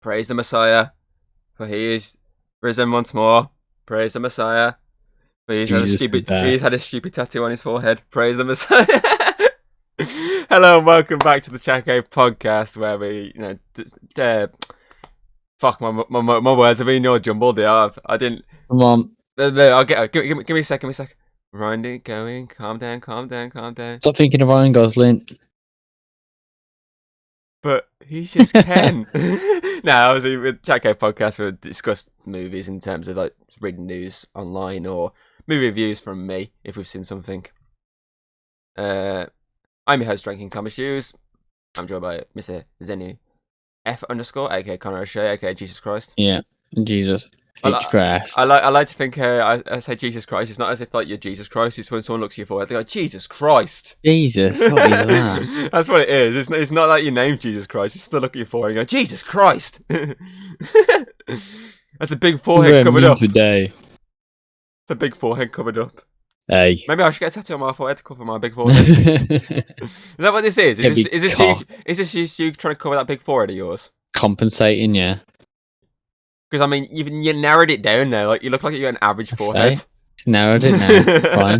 Praise the Messiah, for he is risen once more. Praise the Messiah, for Jesus is back. he's had a stupid tattoo on his forehead. Praise the Messiah. Hello and welcome back to the Chaco podcast, where we, fuck my words have been all jumbled. I didn't. Come on, No, I'll get. Give me a second. Grinding, going, calm down. stop thinking of Ryan Gosling. But he's just Ken. No, obviously with Chaco podcast we discuss movies in terms of like reading news online or movie reviews from me if we've seen something. I'm your host, Drinking Thomas Hughes. I'm joined by Mr. Zenu F _ aka Connor O'Shea, aka Jesus Christ. Yeah, Jesus H Christ. I like to think I say Jesus Christ. It's not as if like you're Jesus Christ. It's when someone looks at your forehead, they go Jesus Christ. Jesus, what is that? That's what it is. It's not like your name Jesus Christ. You still look at your forehead and go Jesus Christ. That's a big forehead covered up. Today. It's a big forehead covered up. Hey. Maybe I should get a tattoo on my forehead to cover my big forehead. Is that what this is? Is this you trying to cover that big forehead of yours? Compensating, yeah. Because I mean, you narrowed it down now. Like you look like you got an average forehead. It's narrowed it now. Fine.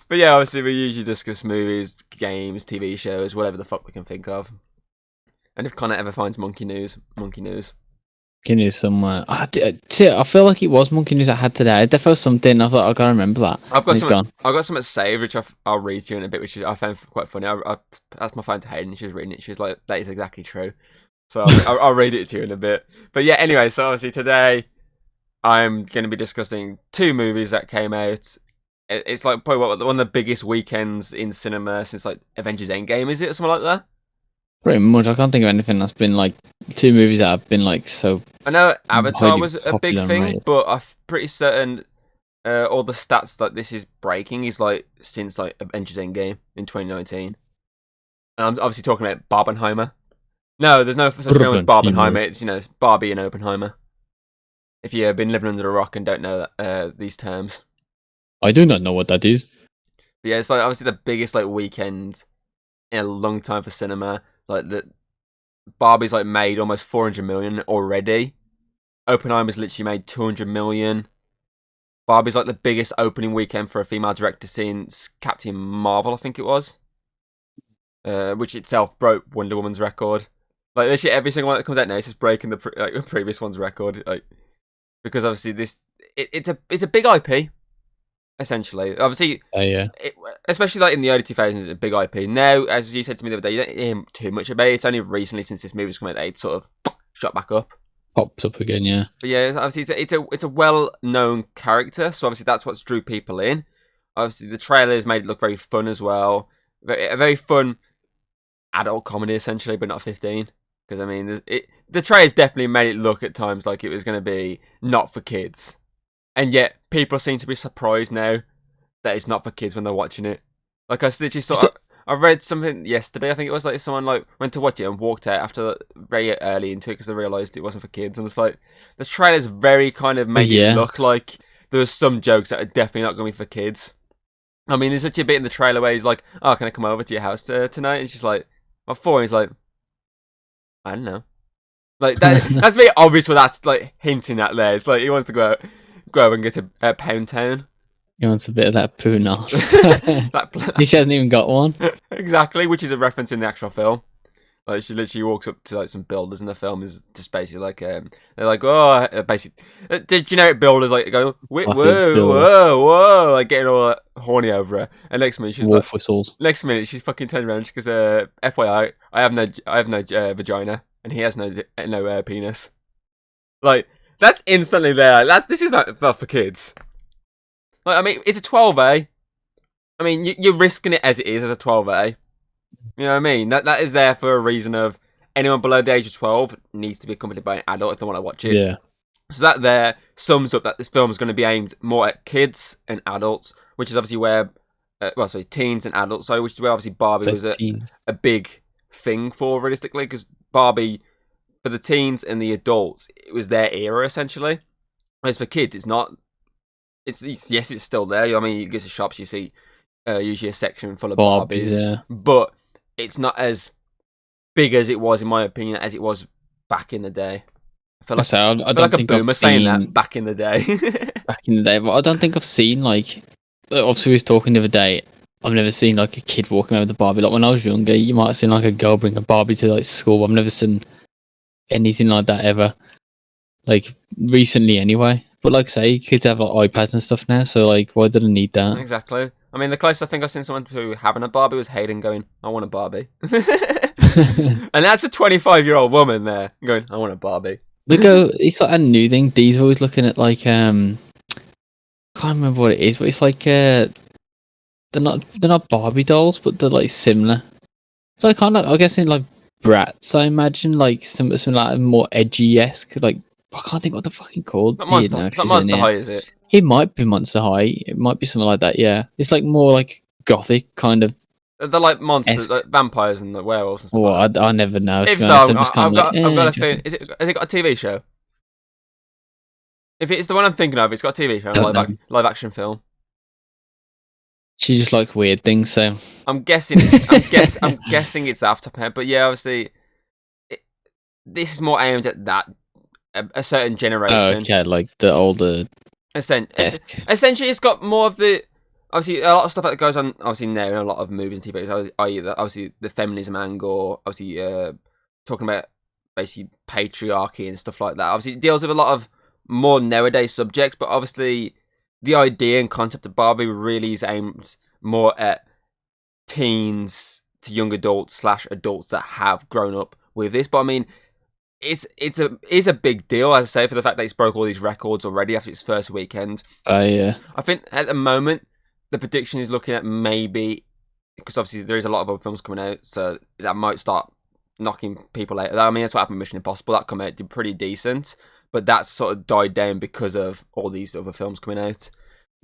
But yeah, obviously we usually discuss movies, games, TV shows, whatever the fuck we can think of. And if Connor ever finds monkey news. Monkey news somewhere. I feel like it was monkey news I had today. There was something. I thought I gotta remember that. I've got something saved, which I'll read to you in a bit, which I found quite funny. I asked my phone to Hayden, and she was reading it. She was like, "That is exactly true." So I'll read it to you in a bit. But yeah, anyway, so obviously today I'm going to be discussing two movies that came out. It's like probably one of the biggest weekends in cinema since like Avengers Endgame, is it? Or something like that? Pretty much. I can't think of anything that's been like two movies that have been like so. I know Avatar was a big thing, right? but I'm pretty certain all the stats that this is breaking is like since like Avengers Endgame in 2019. And I'm obviously talking about Barbenheimer. No, there's no such film as Barbenheimer. It's, it's Barbie and Oppenheimer. If you've been living under a rock and don't know these terms. I do not know what that is. But yeah, it's like obviously the biggest like weekend in a long time for cinema. Like the Barbie's like made almost 400 million already. Oppenheimer's literally made 200 million. Barbie's like the biggest opening weekend for a female director since Captain Marvel, I think it was. Which itself broke Wonder Woman's record. Like literally every single one that comes out now is just breaking the previous one's record. Like because obviously it's a big IP. Essentially, obviously, yeah. Especially like in the early 2000s, it's a big IP. Now, as you said to me the other day, you don't hear too much about it. It's only recently since this movie's come out that it's sort of shot back up. Pops up again, yeah. But yeah, obviously it's a well-known character, so obviously that's what's drew people in. Obviously, the trailers made it look very fun as well. A very fun adult comedy, essentially, but not 15. Because I mean, the trailers definitely made it look at times like it was going to be not for kids. And yet, people seem to be surprised now that it's not for kids when they're watching it. Like, I literally I read something yesterday, I think it was, like, someone, like, went to watch it and walked out after very early into it because they realised it wasn't for kids. And it's like, the trailer's very kind of made it look like there was some jokes that are definitely not going to be for kids. I mean, there's such a bit in the trailer where he's like, "Oh, can I come over to your house tonight?" And she's like, "What for?" And he's like, "I don't know." Like, that's very obvious what that's, like, hinting at there. It's like, he wants to go and get a Pound Town. He wants a bit of that puna. He hasn't even got one. Exactly, which is a reference in the actual film. Like she literally walks up to like some builders in the film, is just basically like they're like, oh, basically the generic builders like go whoa, like getting all horny over her. And next minute she's Wolf whistles. Next minute she's fucking turned around. She goes, FYI, I have no vagina, and he has no penis. Like. That's instantly there. This is not for kids. Like, I mean, it's a 12A. I mean, you're risking it as it is as a 12A. You know what I mean? That is there for a reason of anyone below the age of 12 needs to be accompanied by an adult if they want to watch it. Yeah. So that there sums up that this film is going to be aimed more at kids and adults, which is obviously where, teens and adults, which is where obviously Barbie was a big thing for, realistically, because Barbie, for the teens and the adults, it was their era essentially. Whereas for kids, it's not. It's still there. I mean, you get to shops, you see usually a section full of Barbies, yeah. But it's not as big as it was, in my opinion, as it was back in the day. I feel like, So I I feel don't like a think boomer I've saying seen that back in the day. back in the day, but I don't think I've seen like. Obviously, we was talking the other day. I've never seen like a kid walking around with a Barbie. Like when I was younger, you might have seen like a girl bring a Barbie to like school. But I've never seen anything like that ever. Like recently, anyway. But like I say, kids have like iPads and stuff now, so like, why do I need that? Exactly. I mean, the closest I think I've seen someone to having a Barbie was Hayden going, "I want a Barbie," and that's a 25-year-old woman there going, "I want a Barbie." It's like a new thing. Dee's always looking at like can't remember what it is, but it's like they're not Barbie dolls, but they're like similar. Like kind of, I guess in like Bratz, I imagine like some like more edgy esque. Like I can't think what the fucking called. Not Dear, Monster. now It's not she's in Monster here. High, is it? It might be Monster High. It might be something like that. Yeah, it's like more like gothic kind of. They're like monsters, like Esque. vampires and the werewolves and stuff Well, like that. I never know. To If be so, honest, I'm just kind I've of like, got a feeling. interesting. Has it got a TV show? If it's the one I'm thinking of, it's got a TV show, Don't know. live action film. She just likes weird things, so. I'm guessing. I'm guessing it's off the top of my head, but yeah, obviously, this is more aimed at that a certain Oh, generation. okay, like the older esque. Essentially, it's got more of the obviously a lot of stuff that goes on obviously now in a lot of movies and TV. Obviously the feminism angle, obviously talking about basically patriarchy and stuff like that. Obviously, it deals with a lot of more nowadays subjects, but obviously the idea and concept of Barbie really is aimed more at teens to young adults / adults that have grown up with this. But I mean, it's a big deal, as I say, for the fact that it's broke all these records already after its first weekend. Yeah. I think at the moment the prediction is looking at maybe, because obviously there is a lot of other films coming out, so that might start knocking people out. I mean, that's what happened with Mission Impossible. That came out, did pretty decent, but that's sort of died down because of all these other films coming out.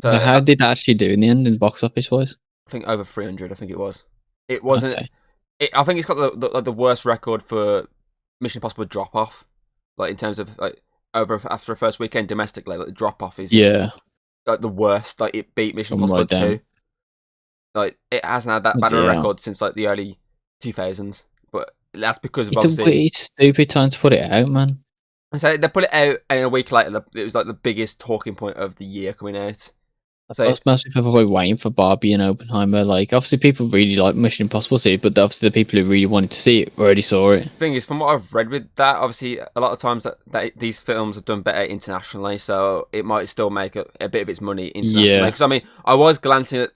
So how did that actually do in the end, in box office wise? I think over 300. I think it was. It wasn't. Okay. I think it's got the worst record for Mission Impossible drop off, like in terms of like after a first weekend domestically. Like the drop off is Yeah. like the worst. Like it beat Mission Something Impossible like 2. Like it hasn't had that bad of a record since like the early 2000s. But that's because of obviously. It's stupid time to put it out, man. So they put it out, and a week later, it was like the biggest talking point of the year coming out. So Most people are probably waiting for Barbie and Oppenheimer. Like, obviously, people really like Mission Impossible see it, but obviously, the people who really wanted to see it already saw it. the thing is, from what I've read with that, obviously, a lot of times that these films have done better internationally, so it might still make a bit of its money internationally. Yeah. Because I mean, I was glancing at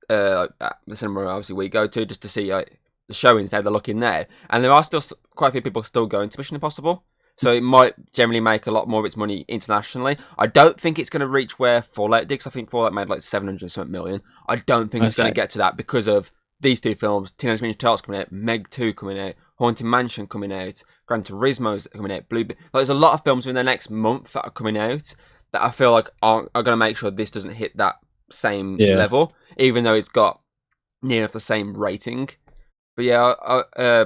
the cinema obviously we go to just to see like the showings how they're looking there, and there are still quite a few people still going to Mission Impossible. So it might generally make a lot more of its money internationally. I don't think it's going to reach where Fallout did, because I think Fallout made like 700 million. I don't think it's going to get to that because of these two films: Teenage Mutant Ninja Turtles coming out, Meg 2 coming out, Haunted Mansion coming out, Gran Turismo's coming out, Like, there's a lot of films in the next month that are coming out that I feel like are going to make sure this doesn't hit that same level, even though it's got near enough the same rating. But yeah,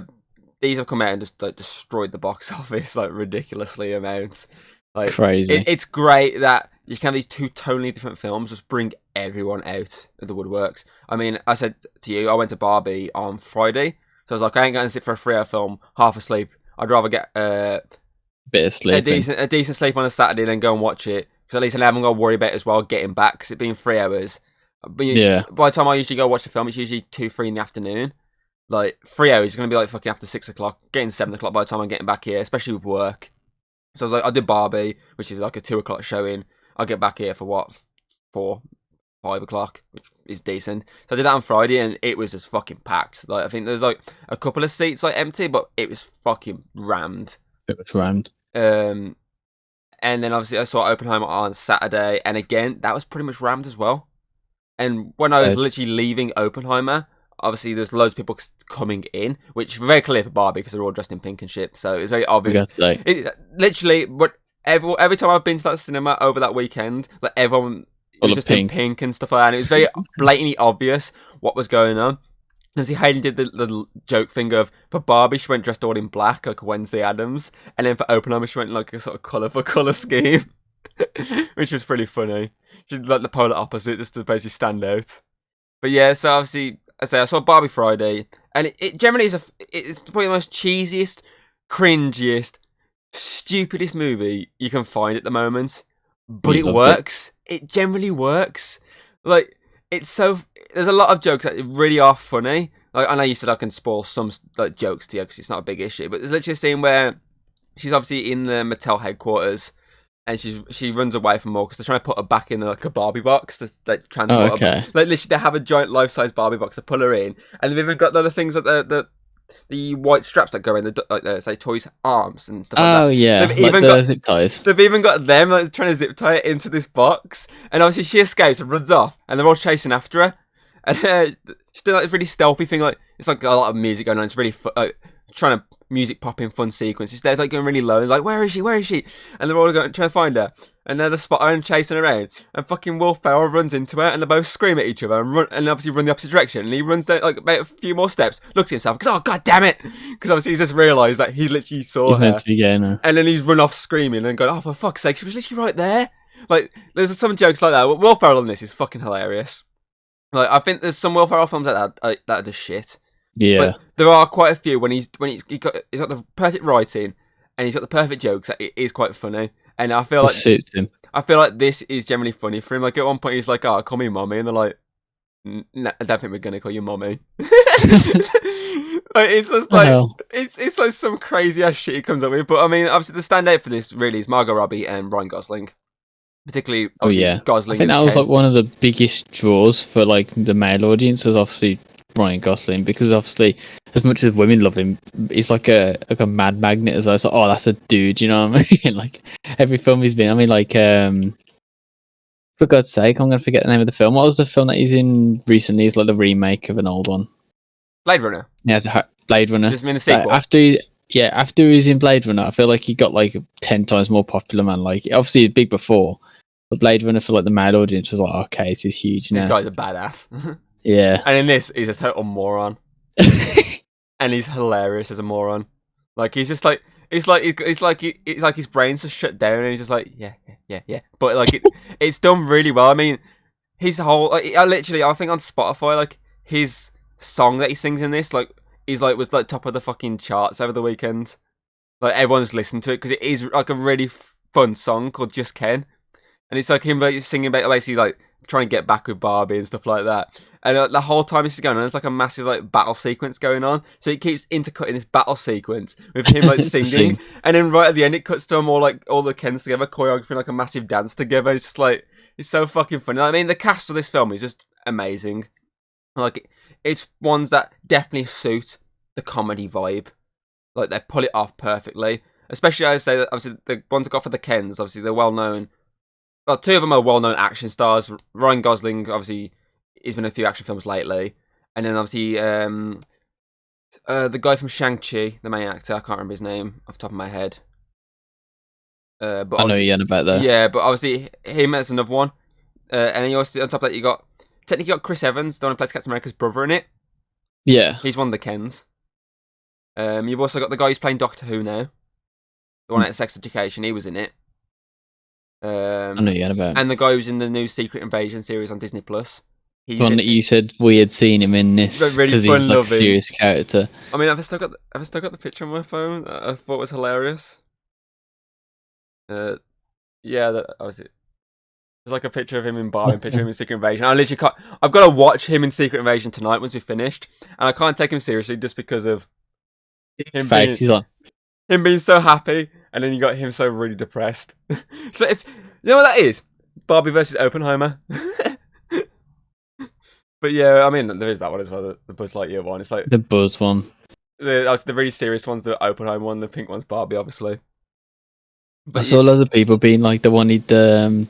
these have come out and just like destroyed the box office like ridiculously amounts. Like Crazy. It's great that you can have these two totally different films just bring everyone out of the woodworks. I mean, I said to you, I went to Barbie on Friday, so I was like, I ain't going to sit for a 3-hour film half asleep. I'd rather get Bit of sleep. a decent sleep on a Saturday than go and watch it, because at least I haven't got to worry about it as well getting back, because it being 3 hours. But by the time I usually go watch the film, it's usually 2-3 in the afternoon. Like 3 hours is going to be like fucking after 6 o'clock, getting 7 o'clock by the time I'm getting back here, especially with work. So I was like, I did Barbie, which is like a 2 o'clock showing. I'll get back here for what, 4, 5 o'clock, which is decent. So I did that on Friday, and it was just fucking packed. Like I think there's like a couple of seats like empty, but it was fucking rammed. It was rammed. And then obviously I saw Oppenheimer on Saturday, and again that was pretty much rammed as well. And when I was literally leaving Oppenheimer, obviously there's loads of people coming in, which is very clear for Barbie because they're all dressed in pink and shit. So it's very obvious. Literally, but every time I've been to that cinema over that weekend, like everyone was just in pink and stuff like that. And it was very blatantly obvious what was going on. Obviously, Hayden did the little joke thing of, for Barbie, she went dressed all in black, like Wednesday Addams. And then for Oppenheimer, she went like a sort of colour for colour scheme, which was pretty funny. She did like the polar opposite just to basically stand out. But yeah, so obviously, I saw Barbie Friday, and it generally is it's probably the most cheesiest, cringiest, stupidest movie you can find at the moment. But it works. It generally works. Like, it's so. There's a lot of jokes that really are funny. Like, I know you said I can spoil some like jokes to you because it's not a big issue, but there's literally a scene where she's obviously in the Mattel headquarters, and she runs away from more because they're trying to put her back in like a Barbie box to like transport her. Like, literally, they have a giant life-size Barbie box to pull her in, and they've even got the other things with the white straps that go in the like say toys' arms and stuff like that. Oh yeah, they've like even got zip ties. They've even got them like trying to zip tie it into this box, and obviously she escapes and runs off, and they're all chasing after her. And she's doing like this really stealthy thing, like it's like a lot of music going on. It's really like trying to music popping fun sequence. She's there like going really low, and like where is she? Where is she? And they're all going trying to find her. And they're the spot her and chasing her around. And fucking Will Ferrell runs into her, and they both scream at each other and obviously run the opposite direction. And he runs down like about a few more steps, looks at himself, goes, "Oh god damn it!" Because obviously he's just realised that he literally saw He's her. meant to be getting her. And then he's run off screaming and going, "Oh for fuck's sake, she was literally right there!" Like there's some jokes like that. Will Ferrell in this is fucking hilarious. Like I think there's some Will Ferrell films like that that are just shit. Yeah, but there are quite a few when he's got the perfect writing and he's got the perfect jokes. That it is quite funny, and I feel like suits him. I feel like this is generally funny for him. Like at one point he's like, "Oh, call me mommy," and they're like, "No, I don't think we're gonna call you mommy." Like, it's just like it's like some crazy ass shit he comes up with. But I mean, obviously the standout for this really is Margot Robbie and Ryan Gosling. Particularly, Gosling. I think that was like one of the biggest draws for like the male audience was obviously Ryan Gosling, because obviously as much as women love him, he's like a mad magnet as well. It's like, oh, that's a dude, you know what I mean? Like every film he's been. I mean, like for God's sake, I'm gonna forget the name of the film. What was the film that he's in recently? It's like the remake of an old one. Blade Runner. Yeah, Blade Runner. Just mean the sequel. After he's in Blade Runner, I feel like he got like 10 times more popular, man. Like obviously he's big before, but Blade Runner for like the male audience was like, okay, this is huge now. This guy's a badass. Yeah. And in this, he's a total moron. And he's hilarious as a moron. Like he's just like it's like his brain's just shut down, and he's just like yeah. But like it's done really well. I mean, his whole like, I think on Spotify, like his song that he sings in this was top of the fucking charts over the weekend. Like everyone's listened to it because it is like a really fun song called Just Ken, and it's like him singing about basically like trying to get back with Barbie and stuff like that. And the whole time this is going on, there's like a massive like battle sequence going on. So it keeps intercutting this battle sequence with him like singing, and then right at the end it cuts to them all the Kens together choreographing like a massive dance together. It's just like it's so fucking funny. I mean, the cast of this film is just amazing. Like it's ones that definitely suit the comedy vibe. Like they pull it off perfectly. Especially I would say that obviously the ones that got for the Kens, obviously they're well known. Well, two of them are well known action stars. Ryan Gosling, obviously. He's been in a few action films lately, and then obviously the guy from Shang-Chi, the main actor, I can't remember his name off the top of my head. But I know you're about that. Yeah, but obviously him as another one, and then also on top of that you got Chris Evans, the one who plays Captain America's brother in it. Yeah, he's one of the Kens. You've also got the guy who's playing Doctor Who now, the one out of Sex Education. He was in it. I know you're about. And the guy who's in the new Secret Invasion series on Disney Plus. The one that you said we had seen him in this because really he's like a serious character. I mean, I've still got the picture on my phone that I thought was hilarious. Obviously, there's like a picture of him in Barbie, and a picture of him in Secret Invasion. I literally can't. I've got to watch him in Secret Invasion tonight once we've finished, and I can't take him seriously just because of his face. He's like him being so happy, and then you got him so really depressed. So it's what that is? Barbie versus Oppenheimer. But yeah, I mean, there is that one as well, the Buzz Lightyear one. It's like the Buzz one. The really serious one's the Oppenheimer one. The pink one's Barbie, obviously. But I saw loads of people being like, they wanted do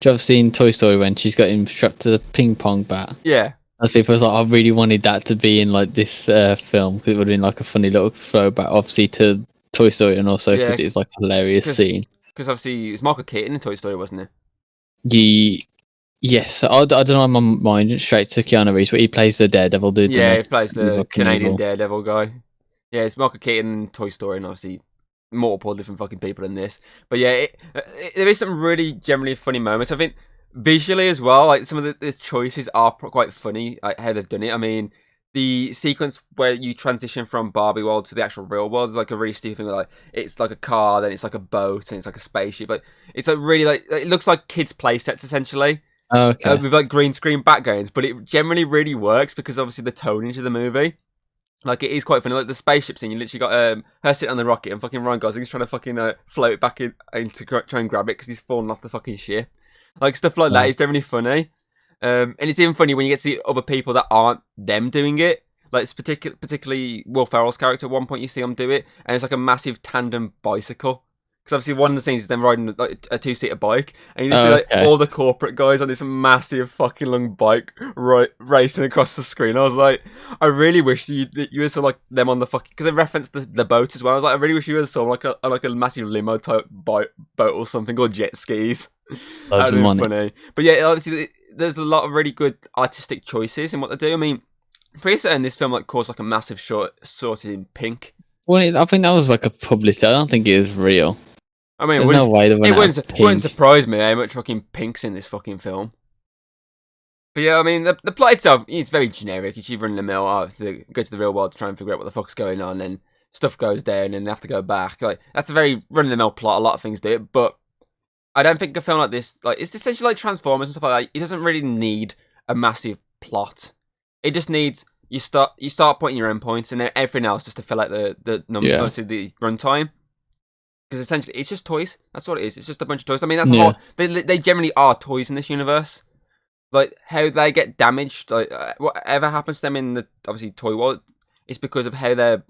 you have seen Toy Story when she's got him strapped to the ping pong bat? Yeah. And people was like, I really wanted that to be in like this film because it would have been like a funny little throwback, obviously to Toy Story, and also because it's like a hilarious scene. Because obviously it was Michael Keaton in Toy Story, wasn't it? Yes, I don't know. My mind went straight to Keanu Reeves, but he plays the Daredevil dude. Yeah, he plays the Canadian Daredevil guy. Yeah, it's Michael Keaton in Toy Story, and obviously multiple different fucking people in this. But yeah, there is some really generally funny moments. I think visually as well, like some of the choices are quite funny, like how they've done it. I mean, the sequence where you transition from Barbie world to the actual real world is like a really stupid thing. Like it's like a car, then it's like a boat, and it's like a spaceship. Like it's like really like it looks like kids' play sets essentially. Oh, okay. With like green screen backgrounds, but it generally really works because obviously the tonage of the movie. Like it is quite funny. Like the spaceship scene, you literally got her sitting on the rocket and fucking Ryan Gosling's trying to fucking float it back in to try and grab it because he's fallen off the fucking ship. Like stuff like that Wow. is definitely funny. And it's even funny when you get to see other people that aren't them doing it. Like it's particularly Will Ferrell's character. At one point, you see him do it, and it's like a massive tandem bicycle. Because obviously, one of the scenes is them riding like a two-seater bike, and you just see Oh, like okay. all the corporate guys on this massive fucking long bike racing across the screen. I was like, I really wish you saw like them on the fucking because they referenced the boat as well. I was like, I really wish you saw like a massive limo type boat or something or jet skis. Loads That'd of be money. funny. But yeah, obviously there's a lot of really good artistic choices in what they do. I mean, pretty certain this film like caused like a massive short sorted in pink. Well, I think that was like a publicity. I don't think it was real. I mean, There's no way they it went out of wouldn't pink. surprise me how much fucking pink's in this fucking film. But yeah, I mean, the plot itself is very generic. It's you run the mill, obviously, go to the real world to try and figure out what the fuck's going on, and stuff goes down, and they have to go back. Like that's a very run of the mill plot. A lot of things do it, but I don't think a film like this, like it's essentially like Transformers and stuff like that. It doesn't really need a massive plot. It just needs you start putting your own points, and then everything else just to fill out the number, Yeah. obviously the runtime. Because essentially, it's just toys. That's what it is. It's just a bunch of toys. I mean, that's the Yeah. whole. They generally are toys in this universe. Like how they get damaged, like whatever happens to them in the obviously toy world, it's because of how they're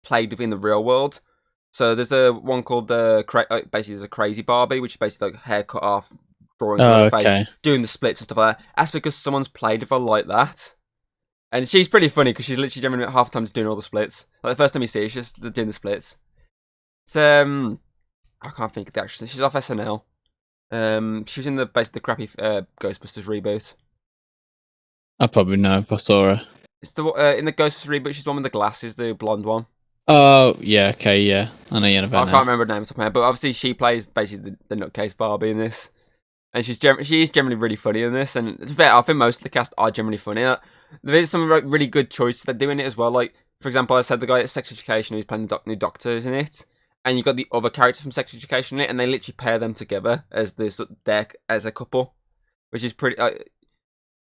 played within the real world. So there's a one called basically there's a crazy Barbie, which is basically like hair cut off, drawings all Oh, over her face, okay. doing the splits and stuff like that. That's because someone's played with her like that. And she's pretty funny because she's literally generally half the time just doing all the splits. Like the first time you see her, she's just doing the splits. It's I can't think of the actress. She's off SNL. She was in the crappy Ghostbusters reboot. I probably know if I saw her. It's the in the Ghostbusters reboot. She's the one with the glasses, the blonde one. Oh, yeah, okay, yeah. I know you're I about can't now. remember her name off the top of my head, but obviously she plays basically the nutcase Barbie in this, and she is generally really funny in this. And to be fair, I think most of the cast are generally funny. There is some really good choices they do in it as well. Like for example, I said the guy at Sex Education who's playing the new Doctor is in it, and you got the other character from Sex Education in it, and they literally pair them together as as a couple, which is pretty.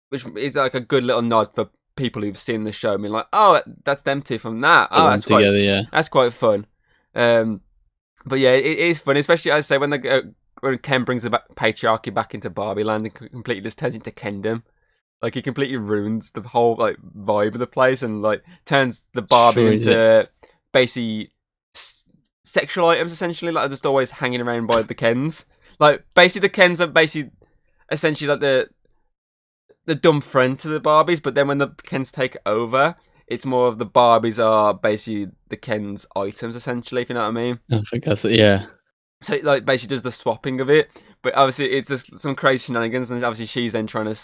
Which is like a good little nod for people who've seen the show. I mean, like, oh, that's them two from that. Put Oh, them together, yeah. that's quite fun. But yeah, it is funny, especially as I say when when Ken brings the patriarchy back into Barbie Land and completely just turns into Kendom. Like he completely ruins the whole like vibe of the place and like turns the Barbie Sure is it. into basically sexual items essentially. Like just always hanging around by the Kens. Like basically the Kens are basically essentially like the dumb friend to the Barbies, but then when the Kens take over, it's more of the Barbies are basically the Ken's items, essentially, if you know what I mean. I think that's it, yeah. So it like basically does the swapping of it, but obviously it's just some crazy shenanigans, and obviously she's then trying to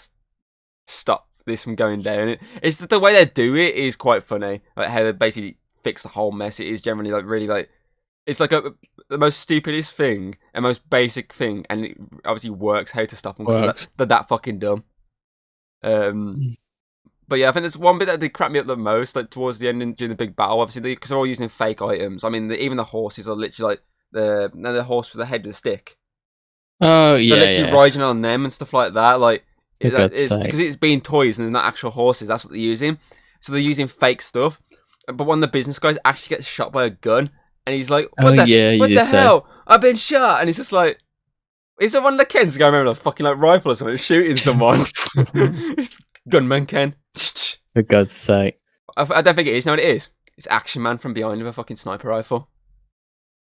stop this from going down. It's just the way they do it is quite funny, like how they basically fix the whole mess. It is generally like really like it's like the most stupidest thing and most basic thing, and it obviously works how to stop them because Works. they're that fucking dumb. But yeah, I think there's one bit that did crap me up the most, like towards the end during the big battle. Obviously, because they're all using fake items. I mean, even the horses are literally like the horse with the head with the stick. Oh, They're yeah, literally yeah. riding on them and stuff like that. Like For God's it's sake. because it's being toys and they're not actual horses. That's what they're using. So they're using fake stuff. But one of the business guys actually gets shot by a gun, and he's like, Oh, yeah, you what did the say. hell? I've been shot!" And he's just like. Is it one of the Kens going around with a fucking like rifle or something, shooting someone? It's Gunman Ken. For God's sake. I don't think it is. No, it is. It's Action Man from behind with a fucking sniper rifle.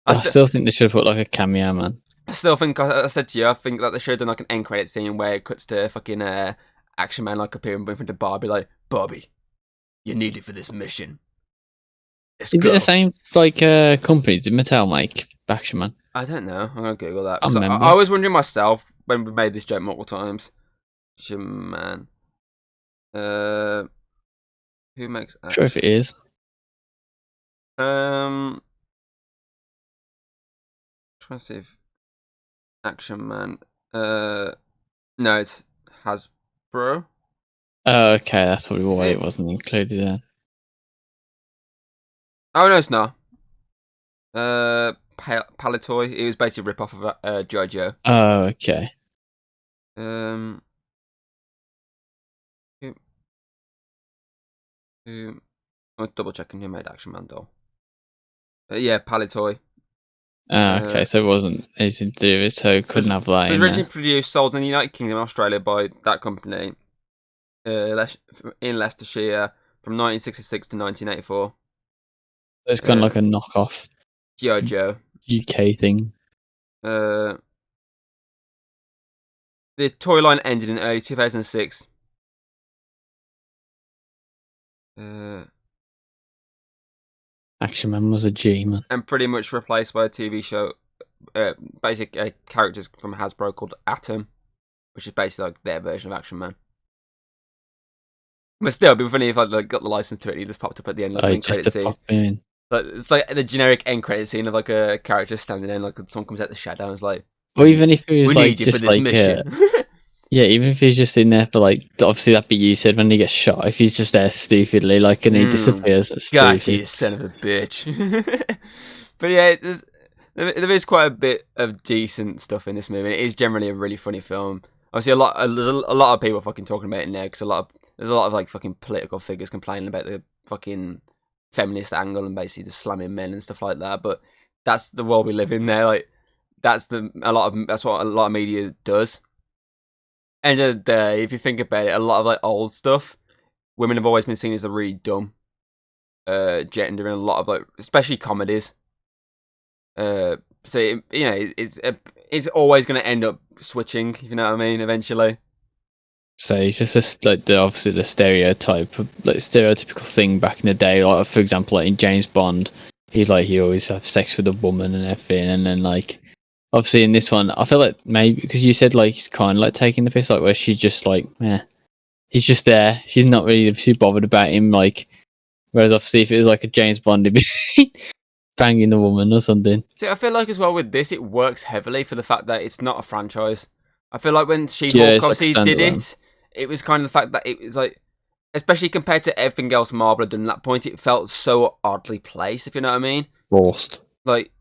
I still think they should have put like a cameo, man. I still think I said to you. I think that they should have done like an end credit scene where it cuts to fucking Action Man like appearing in front of Barbie, like Barbie, you're needed for this mission. Let's Is go. it the same like company? Did Mattel make Action Man? I don't know. I'm gonna Google that. I 'Cause remember. I was wondering myself when we made this joke multiple times. Action Man. Who makes Sure if Action? it is. Trying to see if Action Man. No, it's Hasbro. Oh, okay, that's probably Is why it it? wasn't included then. Oh no, it's not. Palitoy. It was basically a rip off of G.I. Joe. Oh, okay. Um, who, I'm double checking who made Action Man doll. Yeah, Palitoy. Oh, Uh, okay, so it wasn't anything to do with it, so it was couldn't have that was in originally there. produced, sold in the United Kingdom and Australia by that company in Leicestershire from 1966 to 1984. It's kind of Uh, like a knockoff G.I. Joe. UK thing. Uh, the toy line ended in early 2006. Uh, Action Man was a G, man. and pretty much replaced by a TV show, basic characters from Hasbro called Atom, which is basically like their version of Action Man. But still, it'd be funny if I like, got the license to it and he just popped up at the end like an Oh, end just credit to scene. pop him in. Like, it's like the generic end credit scene of like a character standing there and like someone comes out the shadow and is like, Or even if it we was like need you for just this like mission. yeah, even if he's just in there for like obviously that bit you said when he gets shot, if he's just there stupidly, like and he disappears, that's Gotcha, you stupid. son of a bitch. But yeah, there is quite a bit of decent stuff in this movie. It is generally a really funny film. Obviously, there's a lot of people fucking talking about it now because there's a lot of like fucking political figures complaining about the fucking feminist angle and basically just slamming men and stuff like that. But that's the world we live in now. Like that's what a lot of media does. End of the day, if you think about it, a lot of like old stuff, women have always been seen as the really dumb gender in a lot of like, especially comedies. So it's always going to end up switching. If you know what I mean, eventually. So it's just like obviously the stereotype, like stereotypical thing back in the day. Like for example, like in James Bond, he's like he always have sex with a woman and everything, and then like obviously in this one, I feel like maybe because you said like he's kind of like taking the piss, like where she's just like, he's just there. She's not really too bothered about him. Like whereas obviously if it was like a James Bond, he'd be banging the woman or something. See, I feel like as well with this, it works heavily for the fact that it's not a franchise. I feel like when Yeah, She-Hulk it's like obviously did standalone. it was kind of the fact that it was like, especially compared to everything else Marvel had done at that point, it felt so oddly placed. If you know what I mean. Forced. Like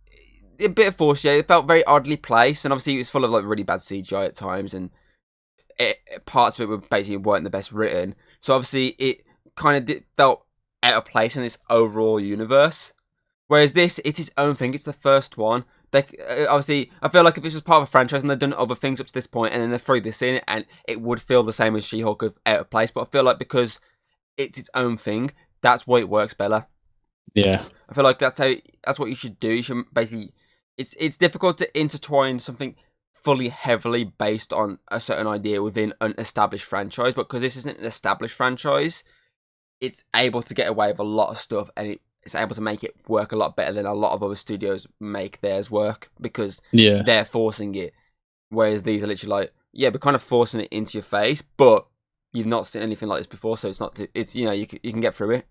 a bit of force, yeah. It felt very oddly placed, and obviously it was full of like really bad CGI at times, and parts of it were basically weren't the best written. So obviously it kind of felt out of place in this overall universe. Whereas this, it's its own thing. It's the first one. Like obviously, I feel like if this was part of a franchise and they'd done other things up to this point, and then they throw this in, and it would feel the same as She-Hulk of out of place. But I feel like because it's its own thing, that's why it works better. Yeah. I feel like that's what you should do. You should basically, it's difficult to intertwine something fully heavily based on a certain idea within an established franchise, but because this isn't an established franchise, it's able to get away with a lot of stuff, and it's able to make it work a lot better than a lot of other studios make theirs work because Yeah. they're forcing it. Whereas these are literally like, yeah, we're kind of forcing it into your face, but you've not seen anything like this before, so it's not. It's you can get through it.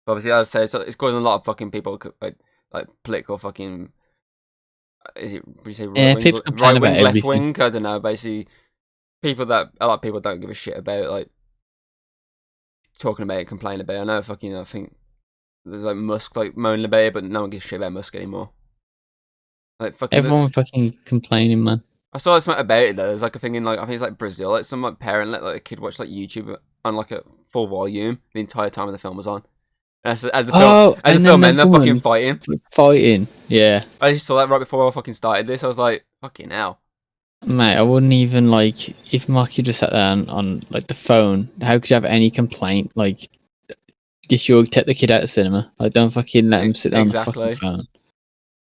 But obviously, as I say, it's causing a lot of fucking people like political fucking. Is it? Would you say Yeah, people complain right about wing, left everything. wing? I don't know. Basically, a lot of people don't give a shit about, like talking about it, complaining about it. I know, I think there's like Musk like moaning about it, but no one gives a shit about Musk anymore. Like fucking, Everyone fucking complaining, man. I saw something about it though. There's like a thing in like I think it's like Brazil. Like some like parent let like a kid watch like YouTube on like a full volume the entire time the film was on. And Oh, as the and then film the ended, they're fucking woman fighting. fighting. Yeah. I just saw that right before I fucking started this. I was like, fucking hell. Mate, I wouldn't even like if Marky just sat down on like the phone. How could you have any complaint? Like, just you take the kid out of cinema. Like, don't fucking let him sit down on the fucking Exactly, phone.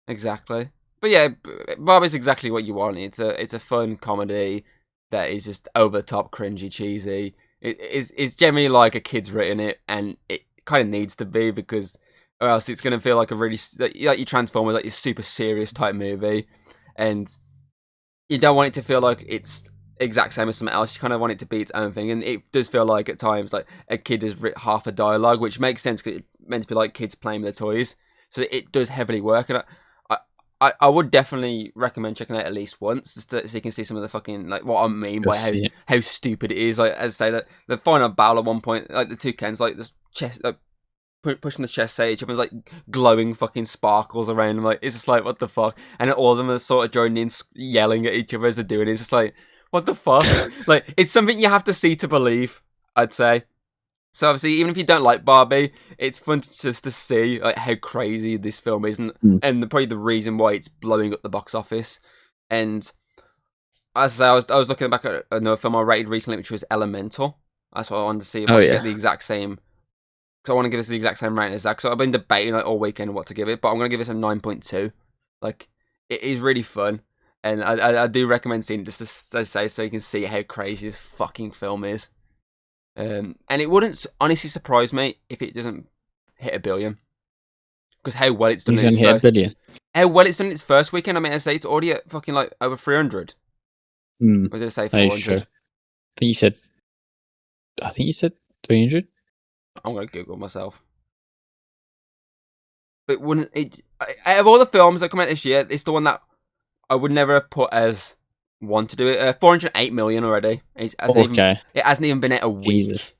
exactly. But yeah, Barbie's exactly what you want. It's a fun comedy that is just over the top, cringy, cheesy. It's generally like a kid's written it, and it kind of needs to be because, or else it's gonna feel like a really like your Transformers, like your super serious type movie, and you don't want it to feel like it's exact same as something else. You kind of want it to be its own thing, and it does feel like at times like a kid has written half a dialogue, which makes sense because it's meant to be like kids playing with their toys, so it does heavily work. And I would definitely recommend checking it out at least once, just so you can see some of the fucking like what I mean by how stupid it is. Like as I say that the final battle at one point, like the two Kens, like this chest, like pushing the chest stage, everyone's like glowing fucking sparkles around them. Like it's just like what the fuck, and then all of them are sort of joining in, yelling at each other as they're doing it. It's just like what the fuck. Like it's something you have to see to believe, I'd say. So obviously, even if you don't like Barbie, it's fun just to see like how crazy this film is, and probably the reason why it's blowing up the box office. And as I was looking back at another film I rated recently, which was Elemental. That's what I wanted to see if I could get the exact same. Because I want to give this the exact same rating as that. So I've been debating like all weekend what to give it, but I'm gonna give this a 9.2. Like it is really fun, and I do recommend seeing it just to say so you can see how crazy this fucking film is. And it wouldn't honestly surprise me if it doesn't hit $1 billion, because how well it's done. How well it's done in its first weekend. I mean, I say it's already at fucking like over 300. Was it say 400? I think you said 300. I'm gonna Google myself. But wouldn't it? Out of all the films that come out this year, it's the one that I would never have put as one to do it. 408 million already. It hasn't even been out a week. Jesus.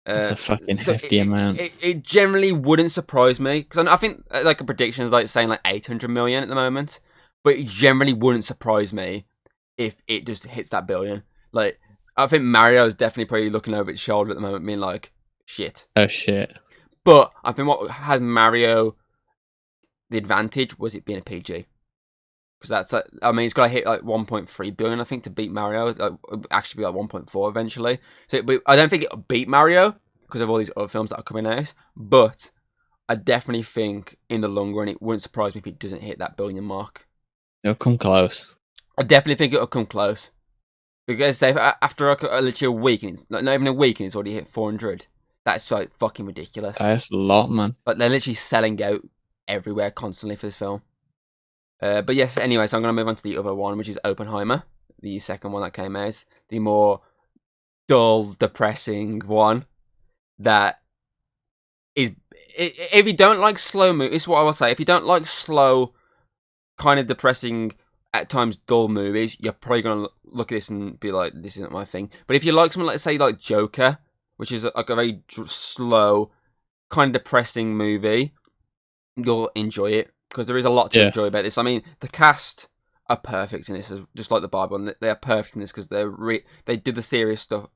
That's a fucking hefty amount. It generally wouldn't surprise me, because I think like a prediction is like saying like 800 million at the moment, but it generally wouldn't surprise me if it just hits that billion. Like I think Mario is definitely probably looking over its shoulder at the moment, being like, shit. Oh shit. But I think what had Mario the advantage was it being a PG. Because that's like, I mean, it's got to hit like 1.3 billion, I think, to beat Mario. Like, actually, be like 1.4 eventually. So, but I don't think it'll beat Mario because of all these other films that are coming out. But I definitely think in the long run, it wouldn't surprise me if it doesn't hit that billion mark. It'll come close. I definitely think it'll come close. Because say after literally a week, and it's not even a week, and it's already hit 400. That's like fucking ridiculous. That's a lot, man. But they're literally selling out everywhere constantly for this film. But yes, anyway, so I'm going to move on to the other one, which is Oppenheimer, the second one that came out. The more dull, depressing one that is... If you don't like slow movies, this is what I will say. If you don't like slow, kind of depressing, at times dull movies, you're probably going to look at this and be like, this isn't my thing. But if you like something like, say, like Joker, which is like a very slow, kind of depressing movie, you'll enjoy it. Because there is a lot to enjoy about this. I mean, the cast are perfect in this, just like the Barbie one. They are perfect in this because they did the serious stuff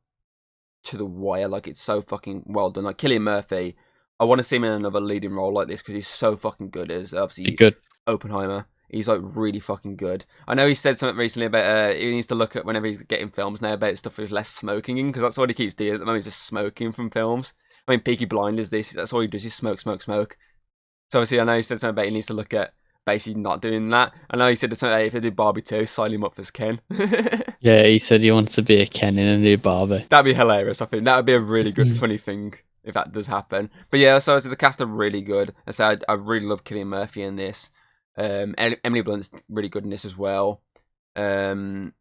to the wire. Like, it's so fucking well done. Like, Cillian Murphy, I want to see him in another leading role like this because he's so fucking good as, obviously, Oppenheimer. He's, like, really fucking good. I know he said something recently about he needs to look at, whenever he's getting films now, about stuff with less smoking in, because that's what he keeps doing at the moment, he's just smoking from films. I mean, Peaky Blinders, that's all he does, is smoke. So obviously, I know he said something about he needs to look at basically not doing that. I know he said something about if they did Barbie 2, sign him up as Ken. Yeah, he said he wants to be a Ken in a new Barbie. That'd be hilarious, I think. That would be a really good, funny thing if that does happen. But yeah, so obviously the cast are really good. I said I really love Cillian Murphy in this. Emily Blunt's really good in this as well. The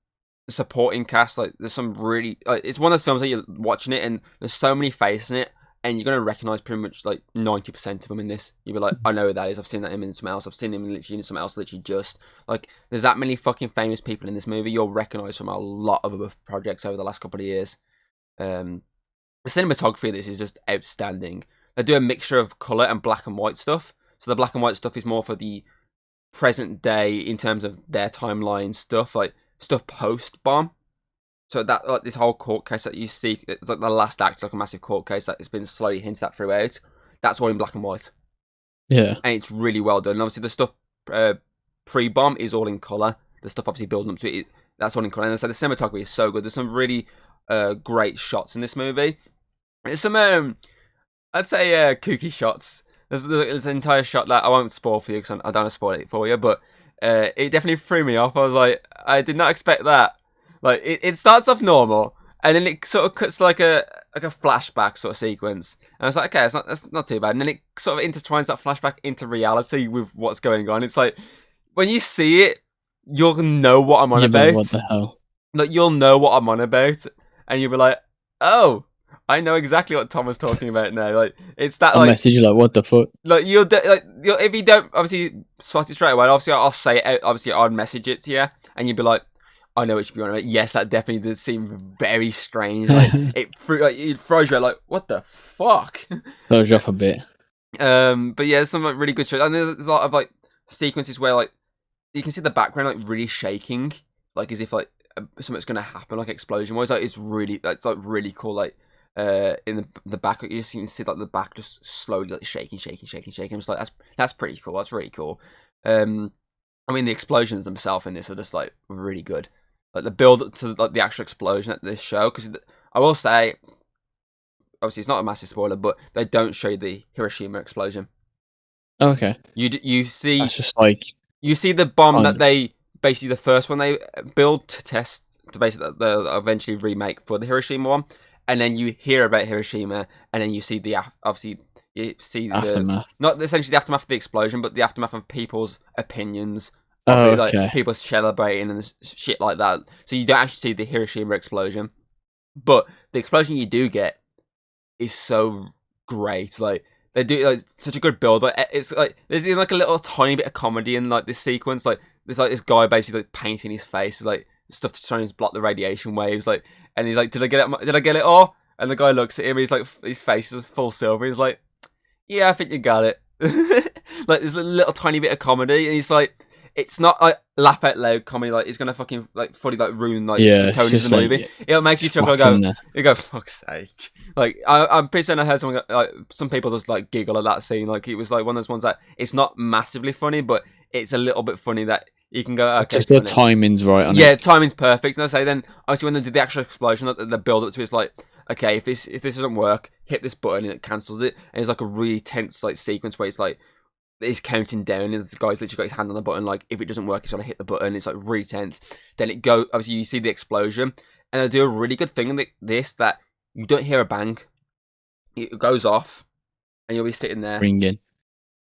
supporting cast, like there's some really... it's one of those films that you're watching it and there's so many faces in it, and you're going to recognise pretty much like 90% of them in this. You'll be like, I know who that is. I've seen that him in something else. I've seen him literally in something else literally just. Like, there's that many fucking famous people in this movie. You'll recognise from a lot of other projects over the last couple of years. The cinematography of this is just outstanding. They do a mixture of colour and black and white stuff. So the black and white stuff is more for the present day in terms of their timeline stuff. Like, stuff post-bomb. So that like this whole court case that you see, it's like the last act, like a massive court case that has been slowly hinted at throughout. That's all in black and white. Yeah, and it's really well done. And obviously, the stuff pre-bomb is all in color. The stuff obviously building up to it, that's all in color. And so the cinematography is so good. There's some really great shots in this movie. There's some I'd say kooky shots. There's an entire shot that I won't spoil for you because I don't want to spoil it for you, but it definitely threw me off. I was like, I did not expect that. Like it starts off normal, and then it sort of cuts to like a flashback sort of sequence. And I was like, okay, that's not too bad. And then it sort of intertwines that flashback into reality with what's going on. It's like when you see it, you'll know what I'm on about. What the hell? Like you'll know what I'm on about, and you'll be like, oh, I know exactly what Tom was talking about now. Like, it's that I'll like message you like, what the fuck? like you'll if you don't obviously spot it straight away. Obviously, I'll say it out. Obviously, I'd message it to you, and you'd be like, I know what you'd be on about. Yes, that definitely does seem very strange. Like it throws you out, like, what the fuck. Throws you off a bit. But yeah, there's some like, really good shows, and there's a lot of like sequences where like you can see the background like really shaking, like as if like something's gonna happen, like explosion wise. Like it's really cool. Like in the back, like, you just can see like the back just slowly like shaking. I'm just like that's pretty cool. That's really cool. I mean the explosions themselves in this are just like really good. Like the build up to like the actual explosion at this show, because I will say, obviously it's not a massive spoiler, but they don't show you the Hiroshima explosion. Okay. You see That's just like you see the bomb that kind they basically the first one they build to test to basically they'll eventually remake for the Hiroshima one, and then you hear about Hiroshima, and then you see the obviously you see the aftermath. not essentially the aftermath of the explosion, but the aftermath of people's opinions of Oh, it, like okay. people celebrating and shit like that. So you don't actually see the Hiroshima explosion, but the explosion you do get is so great. Like they do like such a good build, but it's like there's even like a little tiny bit of comedy in like this sequence. Like there's like this guy basically like painting his face with like stuff to try and block the radiation waves. Like, and he's like, "Did I get it? Did I get it all?" And the guy looks at him. And he's like, his face is full silver. He's like, "Yeah, I think you got it." Like there's a little tiny bit of comedy, and he's like, it's not like laugh out loud comedy. Like it's gonna fucking like fully like ruin like Yeah, the it's tone of just the like movie. It'll make you just chuckle. whack Go, in there. you go, fuck's sake. Like I'm pretty certain I heard someone like some people just like giggle at that scene. Like it was like one of those ones that it's not massively funny, but it's a little bit funny that you can go, okay, Just it's the funny. timing's right on Yeah, it. timing's perfect. And I say then obviously when they did the actual explosion, the build up to it's like, okay, if this doesn't work, hit this button and it cancels it. And it's like a really tense like sequence where it's like he's counting down and this guy's literally got his hand on the button, like if it doesn't work he's gonna hit the button. It's like really tense. Then it go obviously you see the explosion, and they do a really good thing in this that you don't hear a bang. It goes off and you'll be sitting there, Ringing.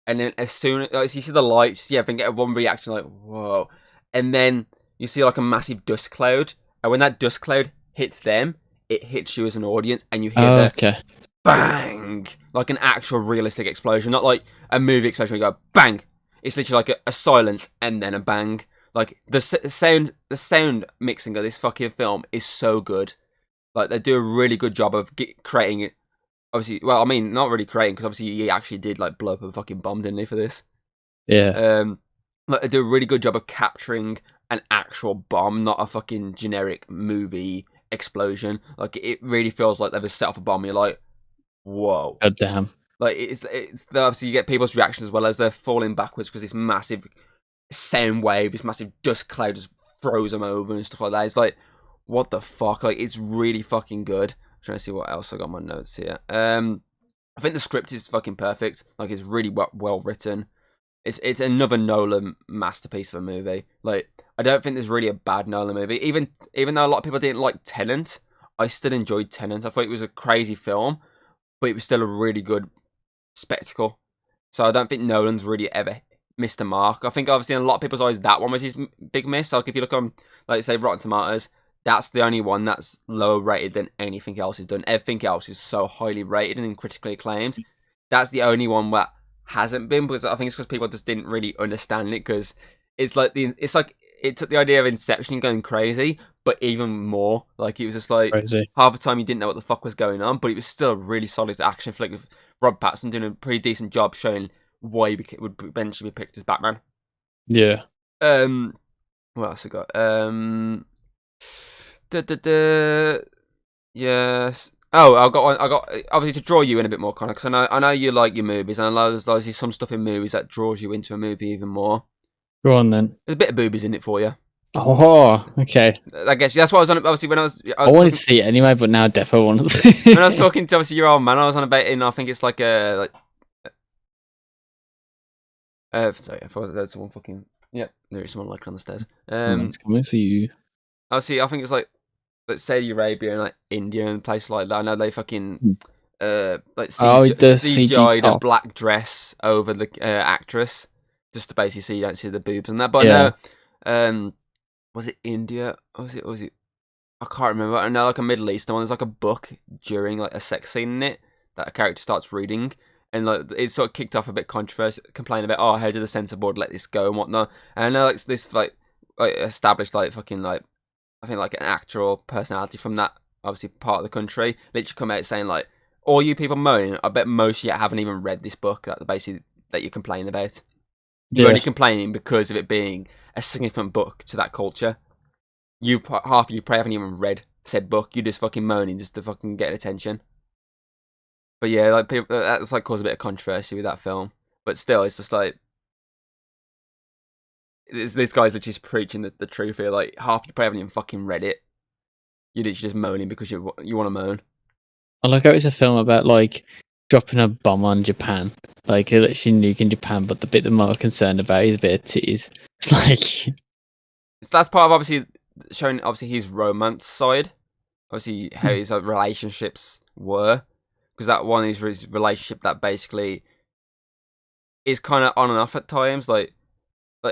and then as soon as you see the lights, you then get one reaction like whoa, and then you see like a massive dust cloud, and when that dust cloud hits them, it hits you as an audience, and you hear Oh, the okay. bang, like an actual realistic explosion, not like a movie explosion where you go bang. It's literally like a silence and then a bang. Like the sound mixing of this fucking film is so good. Like they do a really good job of creating it. Obviously, well, I mean, not really creating because obviously he actually did like blow up a fucking bomb, didn't he, for this? Yeah. Like they do a really good job of capturing an actual bomb, not a fucking generic movie explosion. Like it really feels like they've set off a bomb. You're like, whoa. God damn. Like it's obviously you get people's reactions as well as they're falling backwards because this massive sound wave, this massive dust cloud just throws them over and stuff like that. It's like, what the fuck? Like it's really fucking good. I'm trying to see what else I got on my notes here. I think the script is fucking perfect. Like it's really well written. It's another Nolan masterpiece of a movie. Like I don't think there's really a bad Nolan movie. Even though a lot of people didn't like Tenet, I still enjoyed Tenet. I thought it was a crazy film, but it was still a really good spectacle. So I don't think Nolan's really ever missed a mark. I think obviously in a lot of people's eyes that one was his big miss. Like if you look on, like say Rotten Tomatoes, that's the only one that's lower rated than anything else he's done. Everything else is so highly rated and critically acclaimed. That's the only one that hasn't been, because I think it's because people just didn't really understand it, because it's like it took the idea of Inception going crazy, but even more. Like it was just like Crazy. half the time you didn't know what the fuck was going on, but it was still a really solid action flick with Rob Pattinson doing a pretty decent job showing why he would eventually be picked as Batman. Yeah. What else we got? Yes. Oh, I got one. I got obviously to draw you in a bit more, Connor, because I know you like your movies, and I know there's obviously some stuff in movies that draws you into a movie even more. Go on then. There's a bit of boobies in it for you. Oh, okay. I guess that's what I was on. Obviously, when I was I wanted talking, to see it anyway, but now I definitely want to see it. when I was talking to obviously your old man, I was on about it, and I think it's like a sorry, I thought there's someone fucking there is someone like on the stairs. It's coming for you. Obviously, I think it's like Saudi Arabia and like India and places like that. I know they fucking like the CG CGI'd a top. black dress over the actress just to basically so you don't see the boobs and that. But Yeah. no, was it India? Or was it? I can't remember. I know like a Middle Eastern one. There's like a book during like a sex scene in it that a character starts reading, and like it sort of kicked off a bit controversy, complaining about how did the censor board let this go and whatnot. And I know like this like established like fucking like I think like an actor or personality from that obviously part of the country literally come out saying like all you people moaning, I bet most of you haven't even read this book that basically that you're complaining about. You're only complaining because of it being a significant book to that culture. Half of you probably haven't even read said book. You're just fucking moaning just to fucking get attention. But yeah, like people, that's like caused a bit of controversy with that film. But still, it's just like this guy's literally just preaching the truth here. Like half of you probably haven't even fucking read it. You're literally just moaning because you want to moan. I like how it's a film about like dropping a bomb on Japan, like literally nuking Japan. But the bit that I'm more concerned about is a bit of titties. It's like So that's part of obviously showing obviously his romance side. Obviously how his relationships were, because that one is his relationship that basically is kind of on and off at times. Like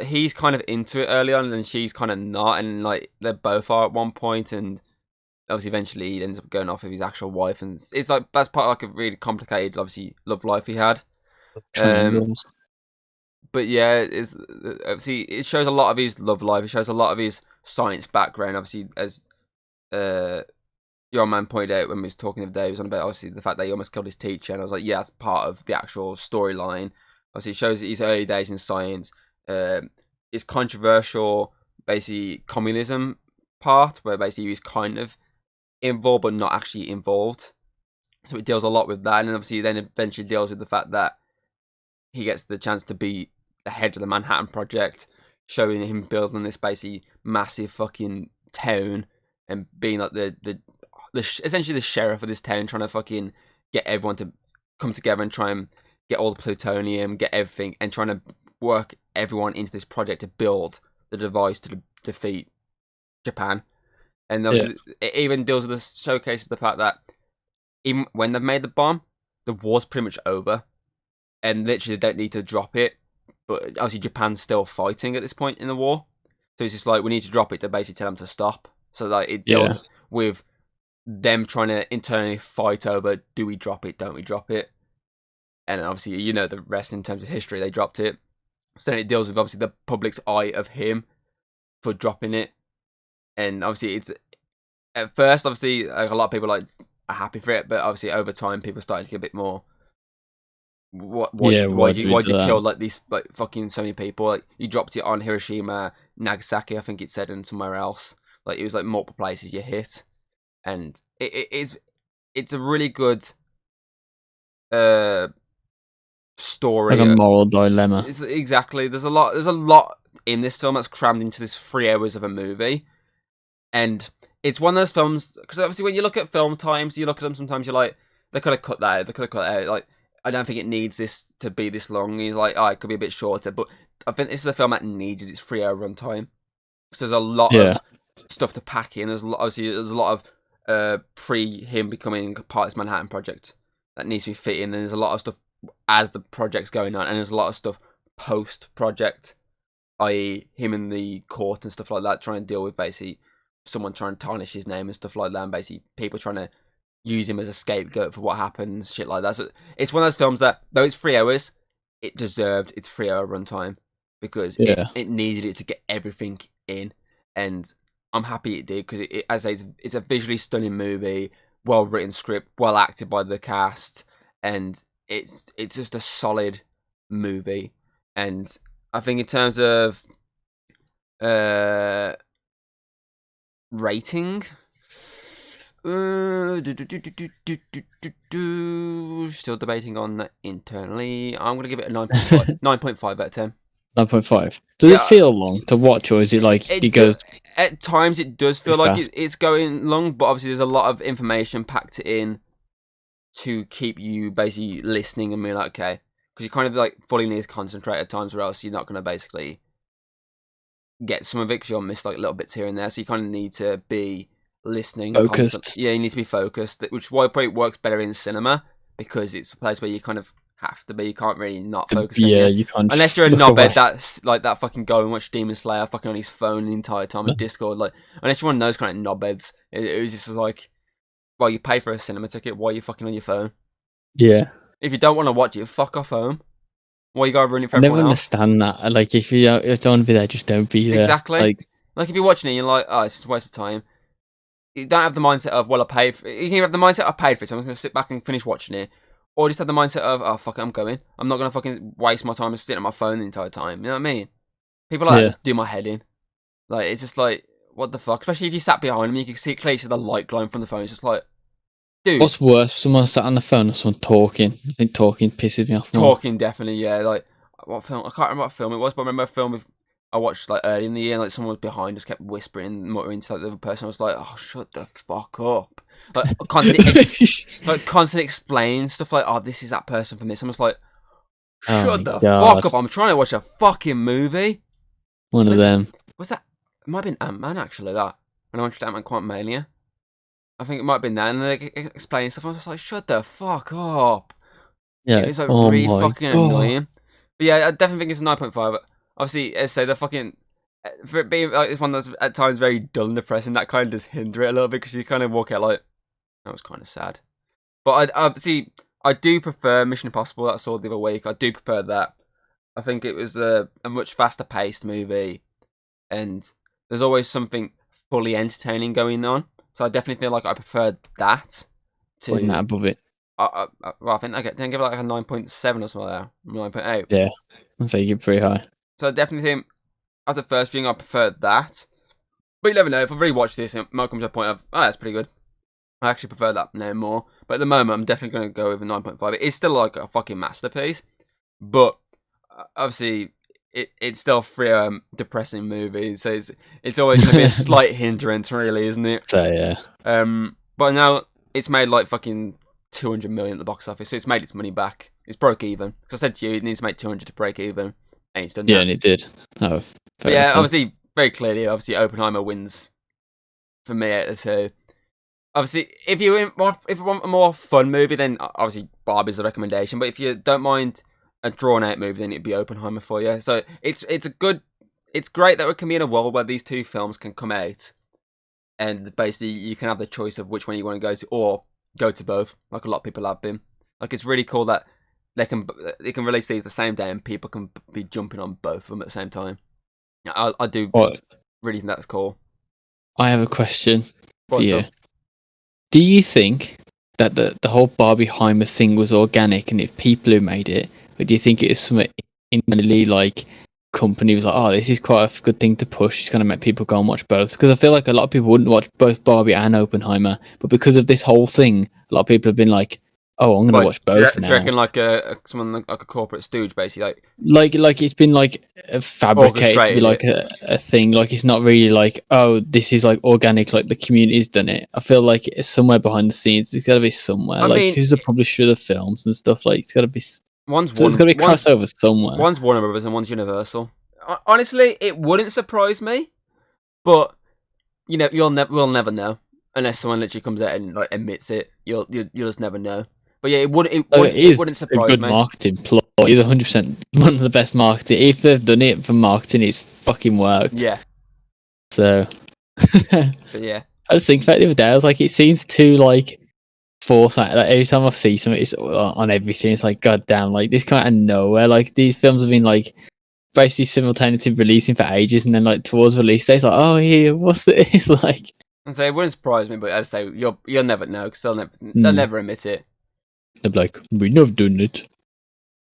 he's kind of into it early on, and then she's kind of not, and like they both are at one point, and obviously eventually he ends up going off with his actual wife, and it's like that's part of like a really complicated, obviously, love life he had. triangles. But yeah, it's obviously it shows a lot of his love life. It shows a lot of his science background. Obviously, as your man pointed out when we was talking the other day, he was on about obviously the fact that he almost killed his teacher, and I was like, yeah, that's part of the actual storyline. Obviously, it shows his early days in science. His controversial, basically communism part, where basically he was kind of involved but not actually involved. So it deals a lot with that, and obviously then eventually deals with the fact that he gets the chance to be the head of the Manhattan Project, showing him building this basically massive fucking town and being like the essentially the sheriff of this town, trying to fucking get everyone to come together and try and get all the plutonium, get everything, and trying to work everyone into this project to build the device to defeat Japan. And obviously, it even deals with the showcases the fact that even when they've made the bomb, the war's pretty much over, and literally they don't need to drop it. But obviously, Japan's still fighting at this point in the war, so it's just like we need to drop it to basically tell them to stop. So like it deals with them trying to internally fight over: do we drop it? Don't we drop it? And obviously, you know the rest in terms of history. They dropped it. So then it deals with obviously the public's eye of him for dropping it. And obviously, it's at first, obviously, like a lot of people are happy for it, but obviously over time, people started to get a bit more. Why'd you kill like these like fucking so many people? Like you dropped it on Hiroshima, Nagasaki, I think it said, and somewhere else. Like it was like multiple places you hit, and it's a really good story. Like a moral dilemma. Exactly. There's a lot in this film that's crammed into this 3 hours of a movie. And it's one of those films, because obviously when you look at film times, you look at them sometimes, you're like, they could have cut that out, they could have cut that out. Like, I don't think it needs this to be this long. You're like, oh, it could be a bit shorter. But I think this is a film that needed its 3 hour runtime. So there's a lot of stuff to pack in. There's a lot of pre him becoming part of this Manhattan Project that needs to be fit in. And there's a lot of stuff as the project's going on. And there's a lot of stuff post project, i.e. him in the court and stuff like that, trying to deal with basically someone trying to tarnish his name and stuff like that, and basically people trying to use him as a scapegoat for what happens, shit like that. So it's one of those films that, though it's 3 hours, it deserved its 3 hour runtime because it needed it to get everything in, and I'm happy it did because as I say, it's a visually stunning movie, well written script, well acted by the cast, and it's just a solid movie. And I think in terms of rating, still debating on that internally. I'm gonna give it a 9.5, 9.5 out of 10. 9.5. Does it feel long to watch, or is it like it goes? At times, it does feel like it's going long, but obviously, there's a lot of information packed in to keep you basically listening and being like, okay, because you kind of like fully need to concentrate at times, or else you're not gonna basically get some of it because you'll miss like little bits here and there. So you kind of need to be listening, focused. Yeah, you need to be focused, which is why it probably works better in cinema because it's a place where you kind of have to be. You can't really not focus, can Yeah, you? you can't Unless just you're a look away. knobhead that's like that fucking guy and watch Demon Slayer fucking on his phone the entire time on Discord. Like, unless you're one of those kind of knobheads, it was just like, well, you pay for a cinema ticket, why are you fucking on your phone? Yeah. If you don't want to watch it, fuck off home. Why you gotta ruin it for I never everyone else? understand that. Like, if you don't want to be there, just don't be there. Exactly. Like, Like if you're watching it, you're like, oh, it's just a waste of time. You don't have the mindset of, well, I paid for it. You can have the mindset, I paid for it, so I'm just going to sit back and finish watching it. Or just have the mindset of, oh, fuck it, I'm going. I'm not going to fucking waste my time and sitting on my phone the entire time. You know what I mean? People like that yeah. just do my head in. Like, it's just like, what the fuck? Especially if you sat behind them, you can see clearly the light glowing from the phone. It's just like, dude. What's worse, someone sat on the phone or someone talking? I think talking pisses me off more. Talking, definitely, yeah. Like, what film? I can't remember what film it was, but I remember a film I watched like early in the year, and like someone was behind us, kept whispering and muttering to like, the other person. I was like, "Oh, shut the fuck up!" Like constantly explaining stuff like, "Oh, this is that person from this." I'm just like, Oh "Shut my the God. fuck up!" I'm trying to watch a fucking movie. One of them. Was that? It might have been Ant-Man actually. That when I watched Ant-Man Quantumania, I think it might have been that, and they explaining stuff. I was just like, "Shut the fuck up!" Yeah. It was like Oh really my fucking God. annoying. But yeah, I definitely think it's a 9.5. But obviously, as I say, the fucking for it being like it's one that's at times very dull and depressing. That kind of does hinder it a little bit because you kind of walk out like that was kind of sad. But I do prefer Mission Impossible that I saw the other week. I do prefer that. I think it was a much faster paced movie, and there's always something fully entertaining going on. So I definitely feel like I preferred that Putting that to. above it. Well, I think I can give it like a 9.7 or something like that. 9.8. Yeah. I'd say you're pretty high. So I definitely think as a first viewing I preferred that. But you never know, if I rewatch this it might come to a point of, oh, that's pretty good. I actually prefer that now more. But at the moment I'm definitely going to go with a 9.5. It is still like a fucking masterpiece. But obviously it's still a free depressing movie. So it's always going to be a slight hindrance really, isn't it? So yeah. But now it's made like fucking 200 million at the box office, so it's made its money back. It's broke even. Because I said to you, it needs to make 200 to break even, and it's done that. Yeah, and it did. Oh, but yeah, obviously, very clearly, Oppenheimer wins for me out of two. Obviously, if you want a more fun movie, then obviously Barbie's the recommendation. But if you don't mind a drawn out movie, then it'd be Oppenheimer for you. So it's great that we can be in a world where these two films can come out, and basically you can have the choice of which one you want to go to, or go to both, like a lot of people have been. Like it's really cool that they can release these the same day and people can be jumping on both of them at the same time. I do really think that's cool. I have a question for you. Up? Do you think that the whole Barbieheimer thing was organic and if people who made it, or do you think it was something internally like company was like, oh, this is quite a good thing to push, it's going to make people go and watch both? Because I feel like a lot of people wouldn't watch both Barbie and Oppenheimer, but because of this whole thing, a lot of people have been like, oh, I'm going to watch both now. Do you reckon like someone like a corporate stooge, basically, like it's been like fabricated to be like a thing, like it's not really like, oh, this is like organic, like the community's done it. I feel like it's somewhere behind the scenes. It's got to be somewhere. I mean, who's the publisher of the films and stuff? Like it's got to be. There's got to be crossover somewhere. One's Warner Brothers and one's Universal. Honestly, it wouldn't surprise me, but you know, we'll never know unless someone literally comes out and like admits it. You'll just never know. But yeah, it wouldn't surprise me. A good marketing ploy. It's 100% one of the best marketing. If they've done it for marketing, it's fucking worked. Yeah. So. But yeah. I was thinking about it the other day. I was like, it seems too like forced. Like every time I see something, it's on everything. It's like, goddamn, like this kind of nowhere. Like these films have been like basically simultaneously releasing for ages, and then like towards release day, it's like, oh, here, what's this like? And so it wouldn't surprise me, but I'd say you'll never know because they'll never admit it. They're like, we never done it.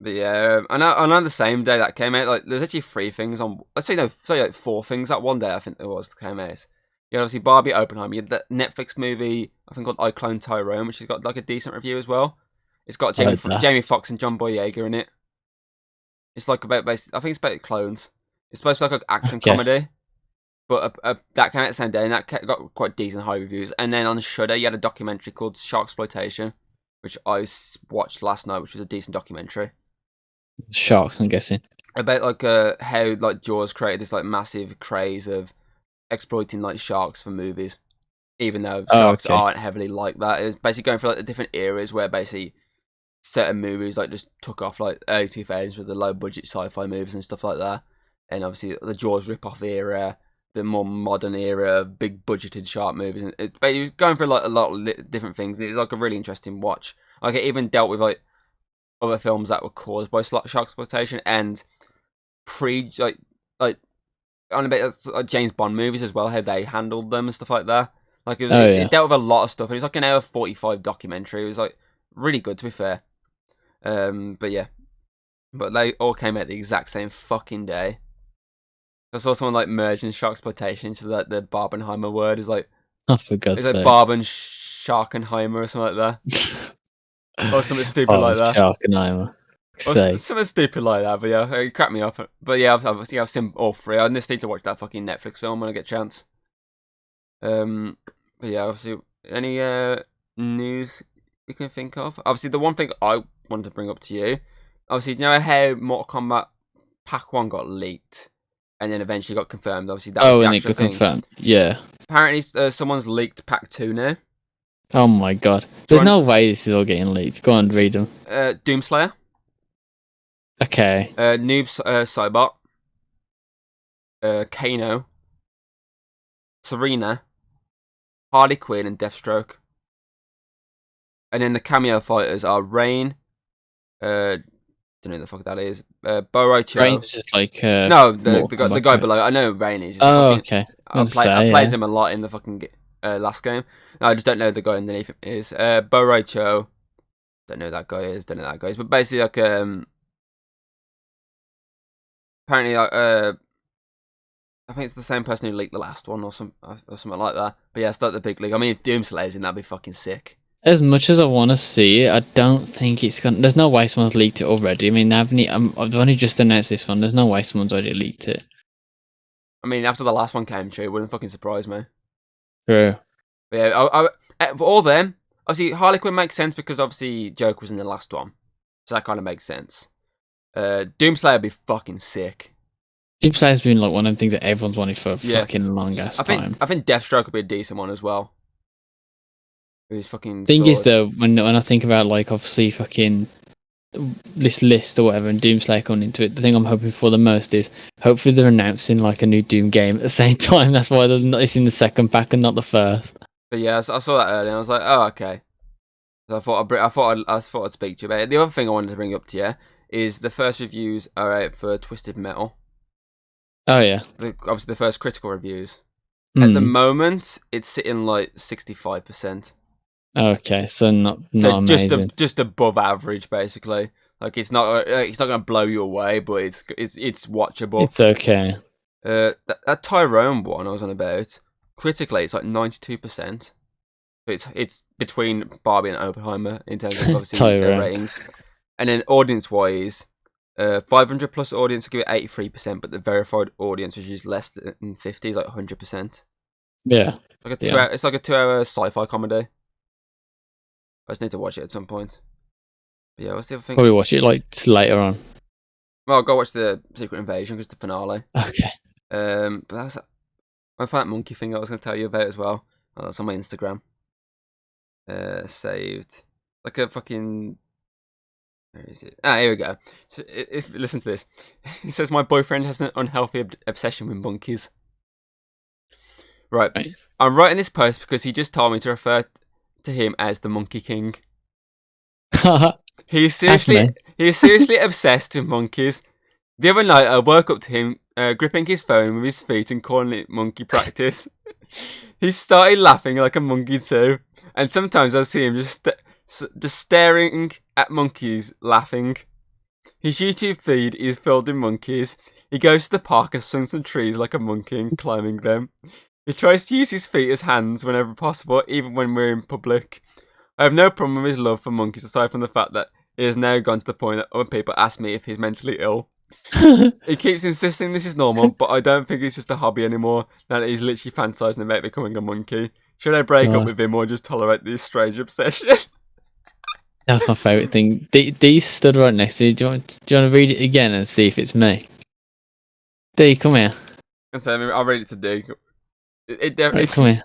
But yeah, I know the same day that came out, like there's actually 3 things on. Let's say like 4 things that one day I think there was that came out. Yeah, obviously Barbie, Oppenheimer. You had that Netflix movie I think called I Clone Tyrone, which has got like a decent review as well. It's got Jamie Foxx and John Boyega in it. It's like I think it's about clones. It's supposed to be like an action comedy, but that came out the same day and that got quite decent high reviews. And then on Shudder, you had a documentary called Sharksploitation, which I watched last night, which was a decent documentary. Sharks, I'm guessing. About like how like Jaws created this like massive craze of exploiting like sharks for movies, even though sharks aren't heavily like that. It's basically going for like the different eras where basically certain movies like just took off like early 2000s with the low budget sci-fi movies and stuff like that, and obviously the Jaws rip-off era, the more modern era, big budgeted shark movies, and but he was going for like a lot of different things, and it was like a really interesting watch. Like it even dealt with like other films that were caused by shark exploitation and pre like on a bit like James Bond movies as well, how they handled them and stuff like that. Like it dealt with a lot of stuff. It was like an hour 45 documentary. It was like really good, to be fair. But yeah, but they all came out the exact same fucking day. I saw someone like merging shark exploitation into like the Barbenheimer word. Is like, Oh, for God's it's like sake. Barben Sharkenheimer or something like that, or something stupid like that. Sharkenheimer. Or something stupid like that. But yeah, it cracked me up. But yeah, I've seen all three. I just need to watch that fucking Netflix film when I get a chance. But yeah, obviously, any news you can think of? Obviously, the one thing I wanted to bring up to you, obviously, you know how Mortal Kombat Pack 1 got leaked and then eventually got confirmed? Obviously, that was the actual thing. Confirmed. Yeah. Apparently, someone's leaked Pack 2 now. Oh my God. There's no way this is all getting leaked. Go on, read them. Doomslayer. Okay. Noob Cybot. Kano. Serena. Harley Quinn and Deathstroke. And then the cameo fighters are Rain. Don't know who the fuck that is. Bo Cho. Rain's just like no, the guy below. I know who Rain is. Okay. I played him a lot in the fucking last game. No, I just don't know who the guy underneath him is. Bo Cho. Don't know who that guy is. Don't know who that guy is. But basically, like apparently, I think it's the same person who leaked the last one or something like that. But yeah, it's like the big league. I mean, if Doomslayer's in, that'd be fucking sick. As much as I want to see it, I don't think it's gonna. There's no way someone's leaked it already. I mean, I've only just announced this one. There's no way someone's already leaked it. I mean, after the last one came true, it wouldn't fucking surprise me. True. But yeah, but all them, obviously, Harley Quinn makes sense because obviously Joker was in the last one, so that kind of makes sense. Doomslayer would be fucking sick. Doomslayer's been like one of them things that everyone's wanted for a fucking long ass time. I think Deathstroke would be a decent one as well. His fucking thing sword. Is though, when I think about like obviously fucking this list or whatever and Doomslayer coming into it, the thing I'm hoping for the most is hopefully they're announcing like a new Doom game at the same time. That's why it's in the second pack and not the first. But yeah, I saw that earlier and I was like, oh, okay. So I thought I'd speak to you about it. The other thing I wanted to bring up to you is the first reviews are out for Twisted Metal. Oh yeah. Obviously the first critical reviews. At the moment, it's sitting like 65%. Okay, so not amazing. Just above average, basically. Like it's not gonna blow you away, but it's watchable. It's okay. That Tyrone one I was on about, critically it's like 92%. It's between Barbie and Oppenheimer in terms of obviously their rating. And then audience wise, 500 plus audience give it 83%, but the verified audience, which is less than 50, is like 100%. Yeah. Like it's like a 2-hour sci-fi comedy. I just need to watch it at some point. But yeah, what's the other thing? Probably watch it like later on. Well, I'll go watch the Secret Invasion because the finale. Okay. But that's I found that monkey thing I was going to tell you about as well. Oh, that's on my Instagram. Saved. Like a fucking... Where is it? Here we go. So, listen to this. He says, my boyfriend has an unhealthy obsession with monkeys. Right. I'm writing this post because he just told me to refer to him as the Monkey King. He's seriously obsessed with monkeys. The other night, I woke up to him gripping his phone with his feet and calling it monkey practice. He started laughing like a monkey too, and sometimes I see him just staring at monkeys, laughing. His YouTube feed is filled with monkeys. He goes to the park and swings some trees like a monkey and climbing them. He tries to use his feet as hands whenever possible, even when we're in public. I have no problem with his love for monkeys, aside from the fact that it has now gone to the point that other people ask me if he's mentally ill. He keeps insisting this is normal, but I don't think it's just a hobby anymore, now that he's literally fantasizing about becoming a monkey. Should I break up with him or just tolerate this strange obsession? That's my favourite thing. Dee stood right next to you. Do you want to read it again and see if it's me? Dee, come here. And so I'll read it to Dee. It Right, come here.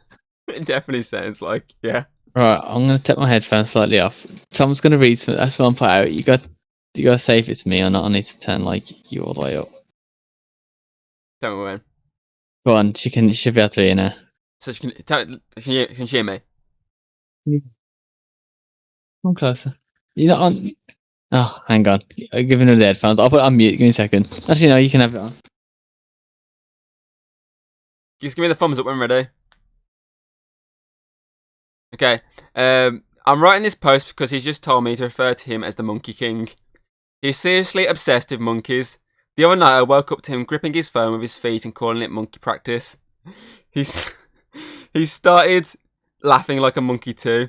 It definitely sounds like, yeah. Right, I'm gonna take my headphones slightly off. Tom's gonna read some. That's one part out. You gotta say if it's me or not. I need to turn like you all the way up. Tell me when. Go on, she should be able to hear now. So can she hear me? Come closer. You're not on. Oh, hang on. I'm giving her the headphones. I'll put it on mute. Give me a second. Actually, no, you can have it on. Just give me the thumbs up when ready. Okay. I'm writing this post because he's just told me to refer to him as the Monkey King. He's seriously obsessed with monkeys. The other night I woke up to him gripping his phone with his feet and calling it monkey practice. He's he started laughing like a monkey too.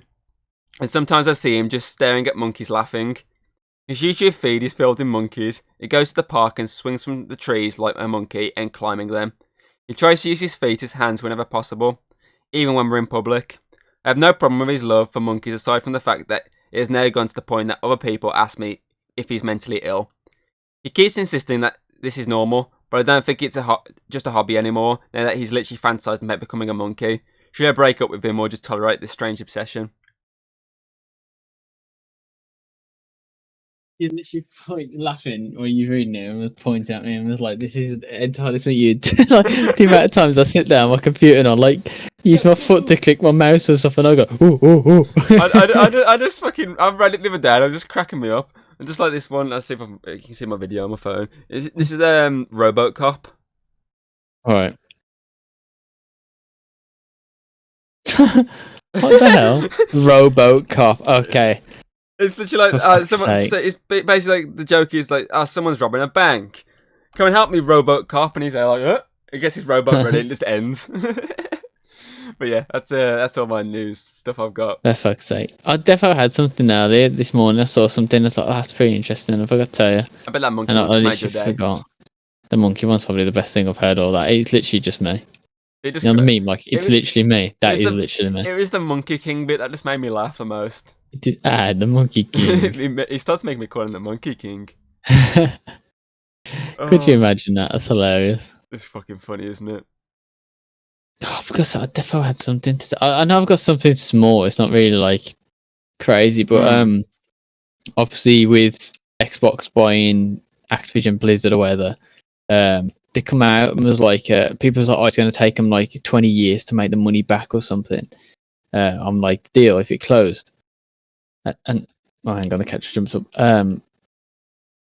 And sometimes I see him just staring at monkeys laughing. His YouTube feed is filled with monkeys. He goes to the park and swings from the trees like a monkey and climbing them. He tries to use his feet as hands whenever possible, even when we're in public. I have no problem with his love for monkeys aside from the fact that it has now gone to the point that other people ask me if he's mentally ill. He keeps insisting that this is normal, but I don't think it's just a hobby anymore now that he's literally fantasized about becoming a monkey. Should I break up with him or just tolerate this strange obsession? You literally laughing when you're reading it and was pointing at me and was like, "This is entirely something you." Like the amount of times I sit down on my computer and I like use my foot to click my mouse and stuff, and I go, "Ooh, ooh, ooh." I just fucking I read it the other day and it was just cracking me up. And just like this one, let's see if you can see my video on my phone. This is RoboCop. All right. What the hell? RoboCop. Okay. It's literally like someone. So it's basically like the joke is like, someone's robbing a bank. Come and help me, RoboCop. And he's there like, he gets his robot ready and it just ends. But yeah, that's all my news stuff I've got. For fuck's sake. I definitely had something earlier this morning. I saw something. I was like, oh, that's pretty interesting. I forgot to tell you. I bet that monkey And I one's made literally your day. forgot. The monkey one's probably the best thing I've heard all that. It's literally just me. It just, You know what I mean? Like, it's literally me. That is literally me. It was the Monkey King bit that just made me laugh the most. It is, the Monkey King. He starts making me call him the Monkey King. Could you imagine that? That's hilarious. It's fucking funny, isn't it? Oh, because I definitely had something to. I know I've got something small. It's not really like crazy, but obviously with Xbox buying Activision Blizzard or whatever, they come out and was like, people was like, oh, it's going to take them like 20 years to make the money back or something. I'm like, deal if it closed. And oh, hang on, the catcher jumps up. And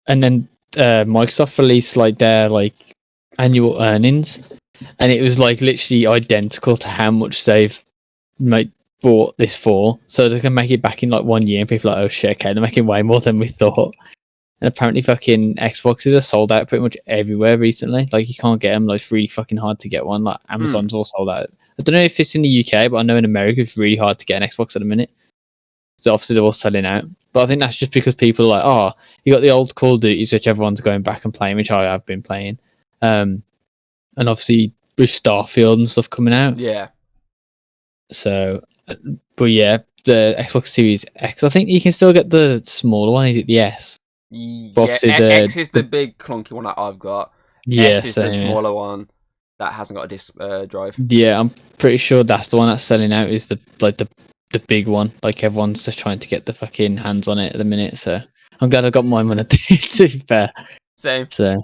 then Microsoft released like their like annual earnings, and it was like literally identical to how much they've bought this for. So they can make it back in like 1 year, and people are like, oh shit, okay, they're making way more than we thought. And apparently, fucking Xboxes are sold out pretty much everywhere recently. Like you can't get them. Like it's really fucking hard to get one. Like Amazon's all sold out. I don't know if it's in the UK, but I know in America it's really hard to get an Xbox at the minute. So obviously they're all selling out. But I think that's just because people are like, oh, you got the old Call of Duties, which everyone's going back and playing, which I have been playing. And obviously with Starfield and stuff coming out. Yeah. So, but yeah, the Xbox Series X, I think you can still get the smaller one. Is it the S? Yeah, X is the big clunky one that I've got. Yeah, S is the smaller one that hasn't got a disc drive. Yeah, I'm pretty sure that's the one that's selling out. Is the big one? Like everyone's just trying to get the fucking hands on it at the minute. So I'm glad I got mine when I did. To be fair. Same. So,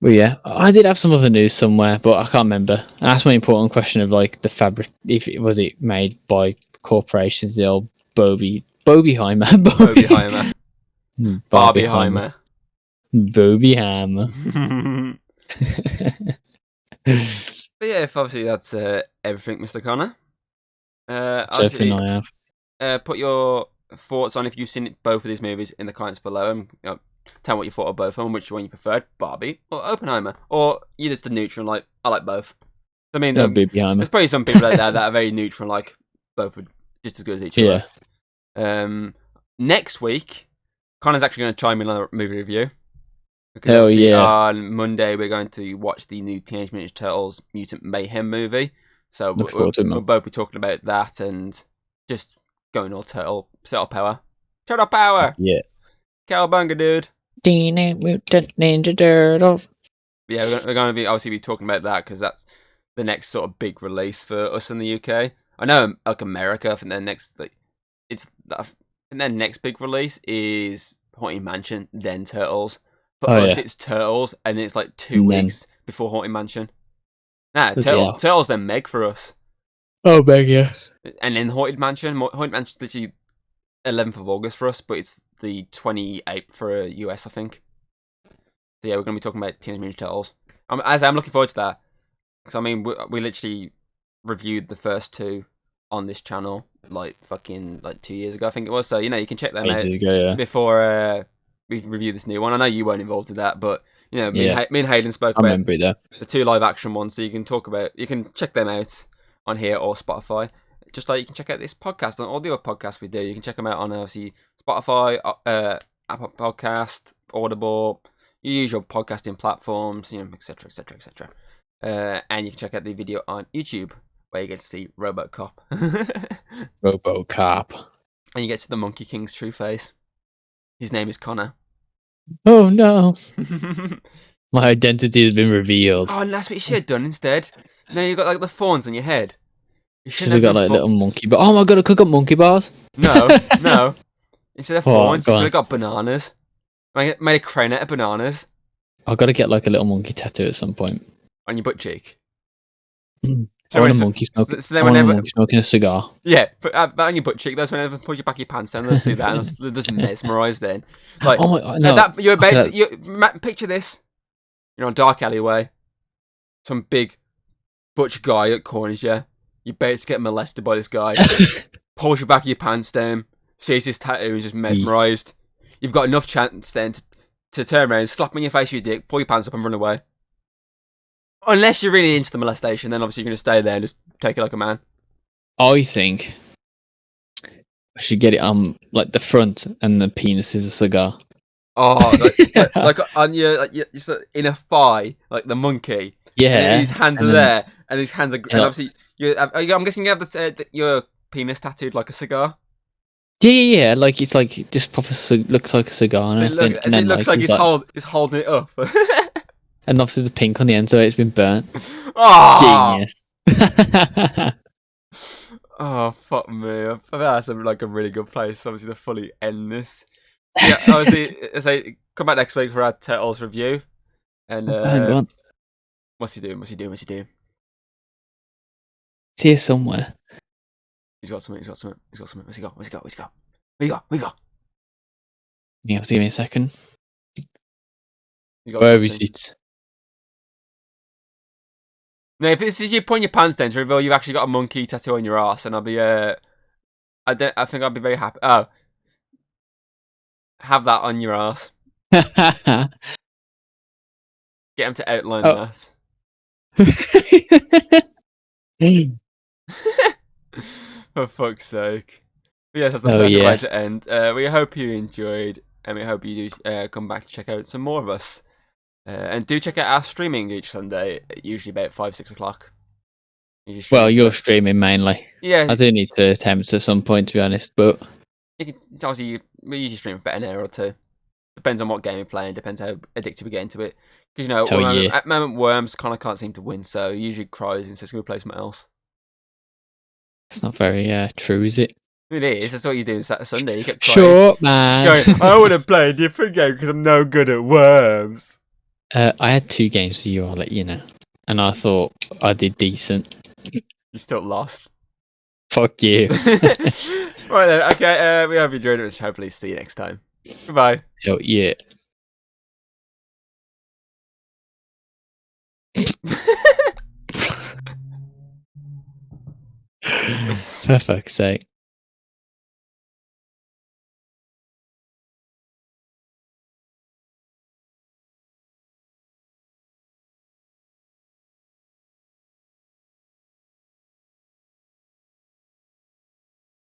but yeah, I did have some other news somewhere, but I can't remember. And that's my important question of like the fabric. If it was it made by corporations, the old Bobieheimer. Bobieheimer. Bobieheimer. But yeah, if obviously that's everything, Mr. Connor. Everything I have. Put your thoughts on if you've seen both of these movies in the comments below, and tell me what you thought of both of them, which one you preferred, Barbie or Oppenheimer, or you're just a neutral, like I like both. I mean, there's probably some people out there that are very neutral, like both are just as good as each other. Yeah. Next week, Connor's actually going to chime in on a movie review. Hell yeah! On Monday, we're going to watch the new Teenage Mutant Ninja Turtles Mutant Mayhem movie. So we'll both be talking about that and just going all turtle power. Turtle power! Yeah. Cowabunga, dude. Teenage Mutant Ninja Turtles. Yeah, we're going to be obviously talking about that because that's the next sort of big release for us in the UK. I know like America. I think their next I think their next big release is Haunted Mansion, then Turtles. For Oh us, yeah, it's Turtles, and it's like 2 weeks and then before Haunted Mansion. Nah, bloody hell. Turtles then Meg for us, Oh, beg yeah. and then Haunted Mansion. Haunted Mansion's literally 11th of August for us, but it's the 28th for US, I think. So yeah, we're gonna be talking about Teenage Mutant Ninja Turtles. I'm looking forward to that because I mean we literally reviewed the first two on this channel like fucking like 2 years ago, I think it was. So you know you can check them out Ages ago, yeah. before we review this new one. I know you weren't involved in that, but you know Yeah, me and Hayden spoke I about remember it though. the two live action ones, so you can check them out on here or Spotify. Just like you can check out this podcast and all the other podcasts we do. You can check them out on obviously Spotify, Apple Podcast, Audible, your usual podcasting platforms, you know, etc., etc., etc. And you can check out the video on YouTube where you get to see RoboCop, and RoboCop. you get to the Monkey King's true face. His name is Connor. Oh no, Oh, my identity has been revealed. and that's what you should have done instead. No, you got like the thorns on your head. You Should shouldn't have have got done like little monkey, but oh my god, I could got monkey bars. No. Instead of Oh, thorns, you go could on. have got bananas. Made a crane out of bananas I've got to get like a little monkey tattoo at some point. on your butt cheek. I So, want a so, monkey so, smoking. so then I want a whenever, monkey smoking a cigar. yeah, put that on your butt cheek. That's whenever you push your back of your pants down. They'll see that and they're just mesmerised. Then, like, Oh my no! that you're about Okay. to, picture this. You're on a dark alleyway. Some big butch guy at corners you. You're about to get molested by this guy. Pulls your back of your pants down. Sees this tattoo and is just mesmerised. You've got enough chance then to turn around, slap him in your face with your dick, pull your pants up and run away. Unless you're really into the molestation, then obviously you're going to stay there and just take it like a man. I think I should get it on like the front, and the penis is a cigar. Oh, like on your sort of inner thigh, like the monkey. Yeah, And his hands and are then- there, and his hands are. And Yeah. obviously, I'm guessing you have your penis tattooed like a cigar. Yeah. Like it's like it just proper looks like a cigar, and So everything. And it then looks like he's he's holding it up. and obviously the pink on the end, so it's been burnt. Oh, Genius. oh fuck me! I think that's like a really good place. Obviously, to fully end this. Yeah, obviously, say come back next week for our Turtles review. And Hang on, what's he doing? What's he doing? it's here somewhere. He's got something. Where's he got? Where you got? You have to give me a second. You got Where something. is it? No, if this is you pulling your pants down to reveal you've actually got a monkey tattoo on your ass, and I'll be I think I'll be very happy. Oh, have that on your ass. Get him to outline Oh. that. For fuck's sake. But yes, that's the perfect way to end. We hope you enjoyed, and we hope you do come back to check out some more of us. And do check out our streaming each Sunday, usually about 5-6 o'clock. Well, you're streaming mainly. Yeah, I do need to attempt at some point, to be honest, but obviously we usually stream about an hour or two. Depends on what game we're playing. Depends how addicted we get into it. Because you know, at the moment Worms kind of can't seem to win, so he usually cries and says, "Can we play something else?" it's not very true, is it? It is. That's what you do on Sunday. You get crying. Sure, man. Going, I want to play a different game because I'm no good at Worms. I had 2 games with you, I'll let you know. And I thought I did decent. You still lost. Fuck you. Right then, okay, we hope you enjoyed it. Hopefully see you next time. Goodbye. Oh, yeah. For fuck's sake.